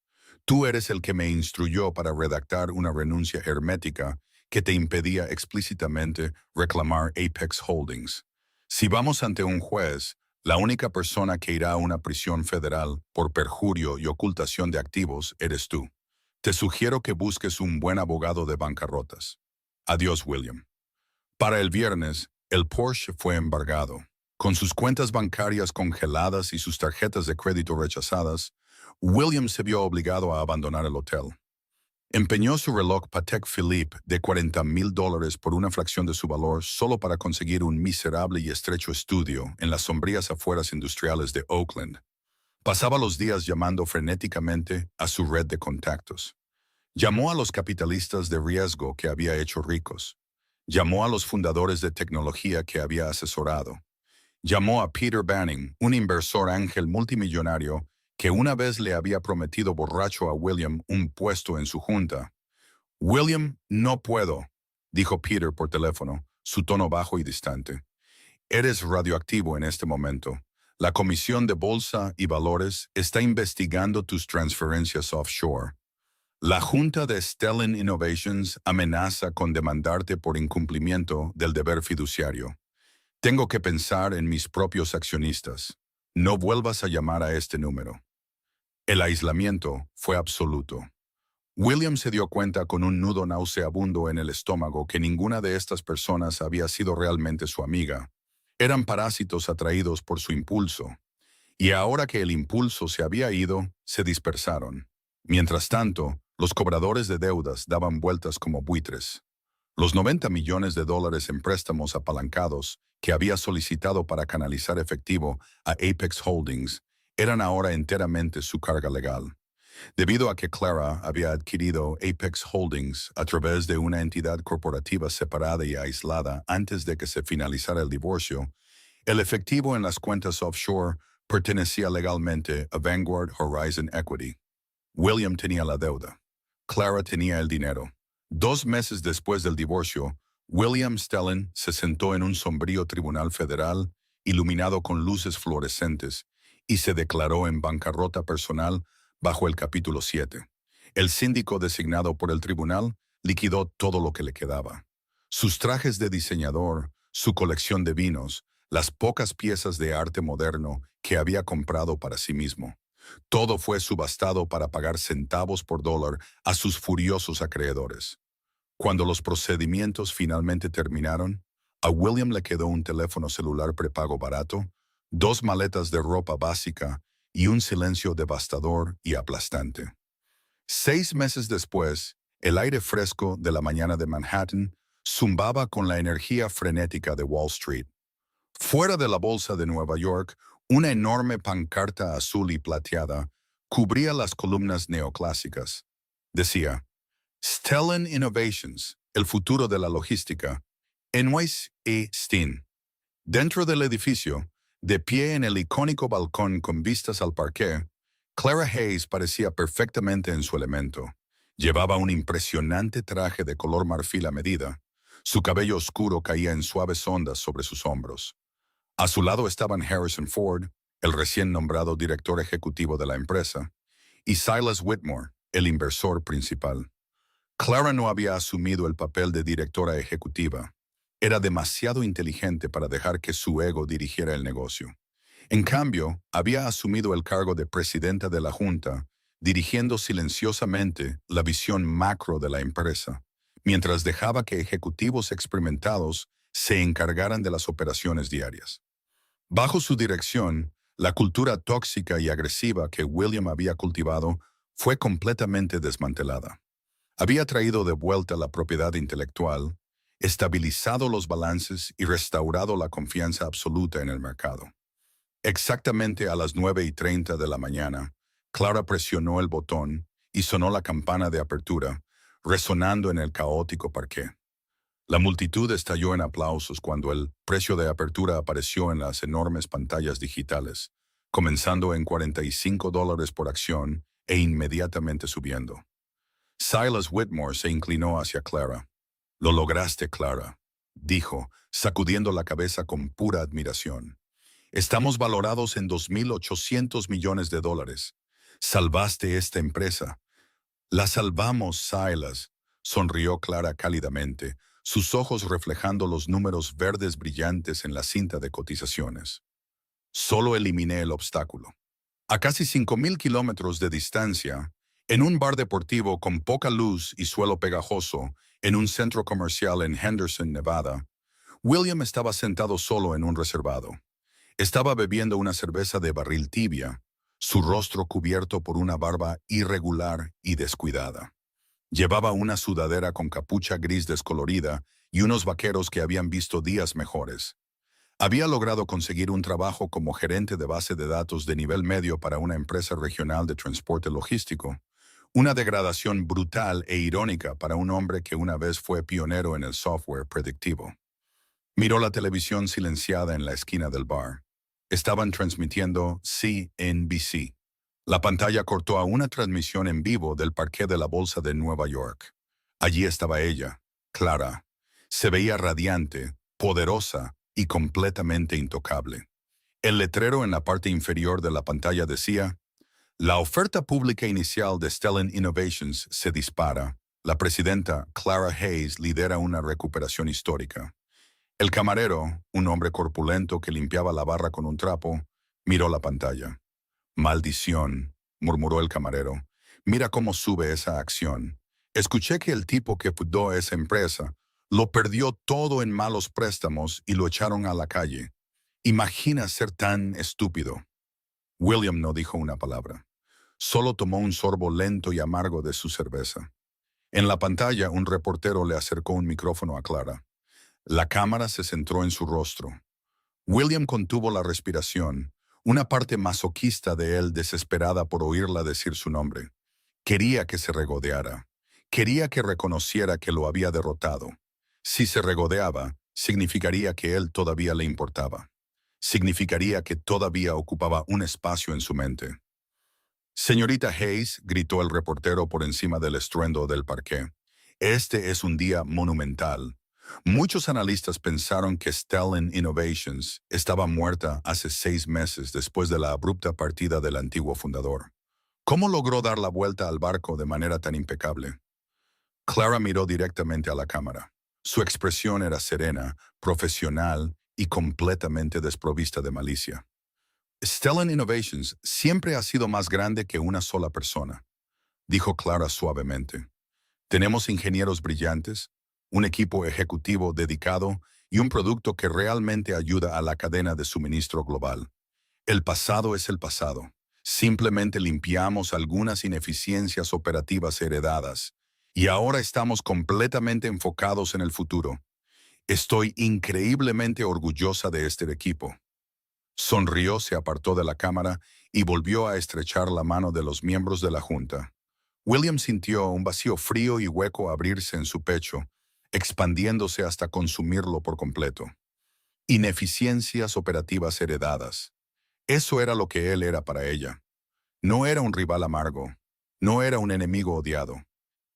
Tú eres el que me instruyó para redactar una renuncia hermética que te impedía explícitamente reclamar Apex Holdings. Si vamos ante un juez, la única persona que irá a una prisión federal por perjurio y ocultación de activos eres tú. Te sugiero que busques un buen abogado de bancarrotas. Adiós, William». Para el viernes, el Porsche fue embargado. Con sus cuentas bancarias congeladas y sus tarjetas de crédito rechazadas, William se vio obligado a abandonar el hotel. Empeñó su reloj Patek Philippe de $40,000 por una fracción de su valor solo para conseguir un miserable y estrecho estudio en las sombrías afueras industriales de Oakland. Pasaba los días llamando frenéticamente a su red de contactos. Llamó a los capitalistas de riesgo que había hecho ricos. Llamó a los fundadores de tecnología que había asesorado. Llamó a Peter Banning, un inversor ángel multimillonario que una vez le había prometido borracho a William un puesto en su junta. «William, no puedo», dijo Peter por teléfono, su tono bajo y distante. «Eres radioactivo en este momento. La Comisión de Bolsa y Valores está investigando tus transferencias offshore. La Junta de Stellan Innovations amenaza con demandarte por incumplimiento del deber fiduciario. Tengo que pensar en mis propios accionistas. No vuelvas a llamar a este número». El aislamiento fue absoluto. William se dio cuenta con un nudo nauseabundo en el estómago que ninguna de estas personas había sido realmente su amiga. Eran parásitos atraídos por su impulso. Y ahora que el impulso se había ido, se dispersaron. Mientras tanto, los cobradores de deudas daban vueltas como buitres. Los $90 millones en préstamos apalancados que había solicitado para canalizar efectivo a Apex Holdings eran ahora enteramente su carga legal. Debido a que Clara había adquirido Apex Holdings a través de una entidad corporativa separada y aislada antes de que se finalizara el divorcio, el efectivo en las cuentas offshore pertenecía legalmente a Vanguard Horizon Equity. William tenía la deuda. Clara tenía el dinero. 2 meses después del divorcio, William Stellan se sentó en un sombrío tribunal federal, iluminado con luces fluorescentes, y se declaró en bancarrota personal bajo el capítulo 7. El síndico designado por el tribunal liquidó todo lo que le quedaba. Sus trajes de diseñador, su colección de vinos, las pocas piezas de arte moderno que había comprado para sí mismo. Todo fue subastado para pagar centavos por dólar a sus furiosos acreedores. Cuando los procedimientos finalmente terminaron, a William le quedó un teléfono celular prepago barato, 2 maletas de ropa básica y un silencio devastador y aplastante. 6 meses después, el aire fresco de la mañana de Manhattan zumbaba con la energía frenética de Wall Street. Fuera de la bolsa de Nueva York, una enorme pancarta azul y plateada cubría las columnas neoclásicas. Decía, «Stellan Innovations, el futuro de la logística, Enwys e Steen». Dentro del edificio, de pie en el icónico balcón con vistas al parque, Clara Hayes parecía perfectamente en su elemento. Llevaba un impresionante traje de color marfil a medida. Su cabello oscuro caía en suaves ondas sobre sus hombros. A su lado estaban Harrison Ford, el recién nombrado director ejecutivo de la empresa, y Silas Whitmore, el inversor principal. Clara no había asumido el papel de directora ejecutiva. Era demasiado inteligente para dejar que su ego dirigiera el negocio. En cambio, había asumido el cargo de presidenta de la Junta, dirigiendo silenciosamente la visión macro de la empresa, mientras dejaba que ejecutivos experimentados se encargaran de las operaciones diarias. Bajo su dirección, la cultura tóxica y agresiva que William había cultivado fue completamente desmantelada. Había traído de vuelta la propiedad intelectual, estabilizado los balances y restaurado la confianza absoluta en el mercado. Exactamente a las 9:30 de la mañana, Clara presionó el botón y sonó la campana de apertura, resonando en el caótico parqué. La multitud estalló en aplausos cuando el precio de apertura apareció en las enormes pantallas digitales, comenzando en $45 por acción e inmediatamente subiendo. Silas Whitmore se inclinó hacia Clara. «Lo lograste, Clara», dijo, sacudiendo la cabeza con pura admiración. «Estamos valorados en $2,800 millones. Salvaste esta empresa». «La salvamos, Silas», sonrió Clara cálidamente, sus ojos reflejando los números verdes brillantes en la cinta de cotizaciones. «Solo eliminé el obstáculo». A casi 5,000 kilómetros de distancia, en un bar deportivo con poca luz y suelo pegajoso, en un centro comercial en Henderson, Nevada, William estaba sentado solo en un reservado. Estaba bebiendo una cerveza de barril tibia, su rostro cubierto por una barba irregular y descuidada. Llevaba una sudadera con capucha gris descolorida y unos vaqueros que habían visto días mejores. Había logrado conseguir un trabajo como gerente de base de datos de nivel medio para una empresa regional de transporte logístico. Una degradación brutal e irónica para un hombre que una vez fue pionero en el software predictivo. Miró la televisión silenciada en la esquina del bar. Estaban transmitiendo CNBC. La pantalla cortó a una transmisión en vivo del parqué de la Bolsa de Nueva York. Allí estaba ella, Clara. Se veía radiante, poderosa y completamente intocable. El letrero en la parte inferior de la pantalla decía: la oferta pública inicial de Stellan Innovations se dispara. La presidenta Clara Hayes lidera una recuperación histórica. El camarero, un hombre corpulento que limpiaba la barra con un trapo, miró la pantalla. Maldición, murmuró el camarero. Mira cómo sube esa acción. Escuché que el tipo que fundó esa empresa lo perdió todo en malos préstamos y lo echaron a la calle. Imagina ser tan estúpido. William no dijo una palabra. Solo tomó un sorbo lento y amargo de su cerveza. En la pantalla, un reportero le acercó un micrófono a Clara. La cámara se centró en su rostro. William contuvo la respiración, una parte masoquista de él desesperada por oírla decir su nombre. Quería que se regodeara. Quería que reconociera que lo había derrotado. Si se regodeaba, significaría que él todavía le importaba. Significaría que todavía ocupaba un espacio en su mente. Señorita Hayes, gritó el reportero por encima del estruendo del parqué. Este es un día monumental. Muchos analistas pensaron que Stellan Innovations estaba muerta hace 6 meses después de la abrupta partida del antiguo fundador. ¿Cómo logró dar la vuelta al barco de manera tan impecable? Clara miró directamente a la cámara. Su expresión era serena, profesional y completamente desprovista de malicia. Stellan Innovations siempre ha sido más grande que una sola persona, dijo Clara suavemente. Tenemos ingenieros brillantes, un equipo ejecutivo dedicado y un producto que realmente ayuda a la cadena de suministro global. El pasado es el pasado. Simplemente limpiamos algunas ineficiencias operativas heredadas y ahora estamos completamente enfocados en el futuro. Estoy increíblemente orgullosa de este equipo. Sonrió, se apartó de la cámara y volvió a estrechar la mano de los miembros de la junta. William sintió un vacío frío y hueco abrirse en su pecho, expandiéndose hasta consumirlo por completo. Ineficiencias operativas heredadas. Eso era lo que él era para ella. No era un rival amargo, no era un enemigo odiado,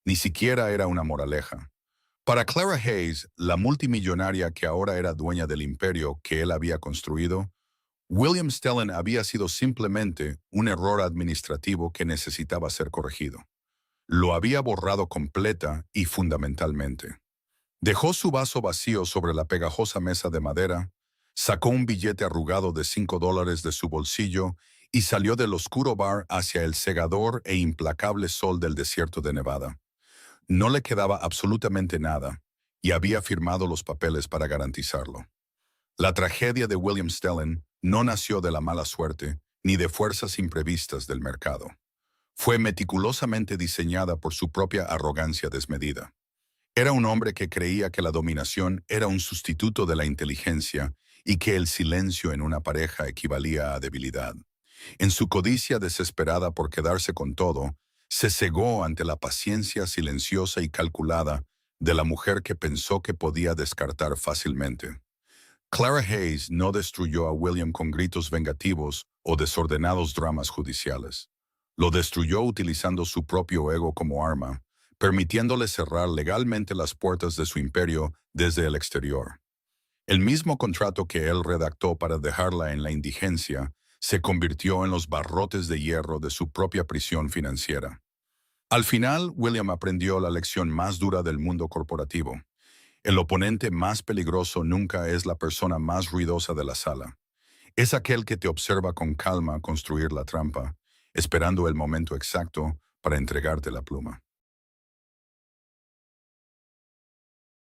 ni siquiera era una moraleja. Para Clara Hayes, la multimillonaria que ahora era dueña del imperio que él había construido, William Stellan había sido simplemente un error administrativo que necesitaba ser corregido. Lo había borrado completa y fundamentalmente. Dejó su vaso vacío sobre la pegajosa mesa de madera, sacó un billete arrugado de $5 de su bolsillo y salió del oscuro bar hacia el cegador e implacable sol del desierto de Nevada. No le quedaba absolutamente nada y había firmado los papeles para garantizarlo. La tragedia de William Stellan no nació de la mala suerte ni de fuerzas imprevistas del mercado. Fue meticulosamente diseñada por su propia arrogancia desmedida. Era un hombre que creía que la dominación era un sustituto de la inteligencia y que el silencio en una pareja equivalía a debilidad. En su codicia desesperada por quedarse con todo, se cegó ante la paciencia silenciosa y calculada de la mujer que pensó que podía descartar fácilmente. Clara Hayes no destruyó a William con gritos vengativos o desordenados dramas judiciales. Lo destruyó utilizando su propio ego como arma, permitiéndole cerrar legalmente las puertas de su imperio desde el exterior. El mismo contrato que él redactó para dejarla en la indigencia se convirtió en los barrotes de hierro de su propia prisión financiera. Al final, William aprendió la lección más dura del mundo corporativo. El oponente más peligroso nunca es la persona más ruidosa de la sala. Es aquel que te observa con calma construir la trampa, esperando el momento exacto para entregarte la pluma.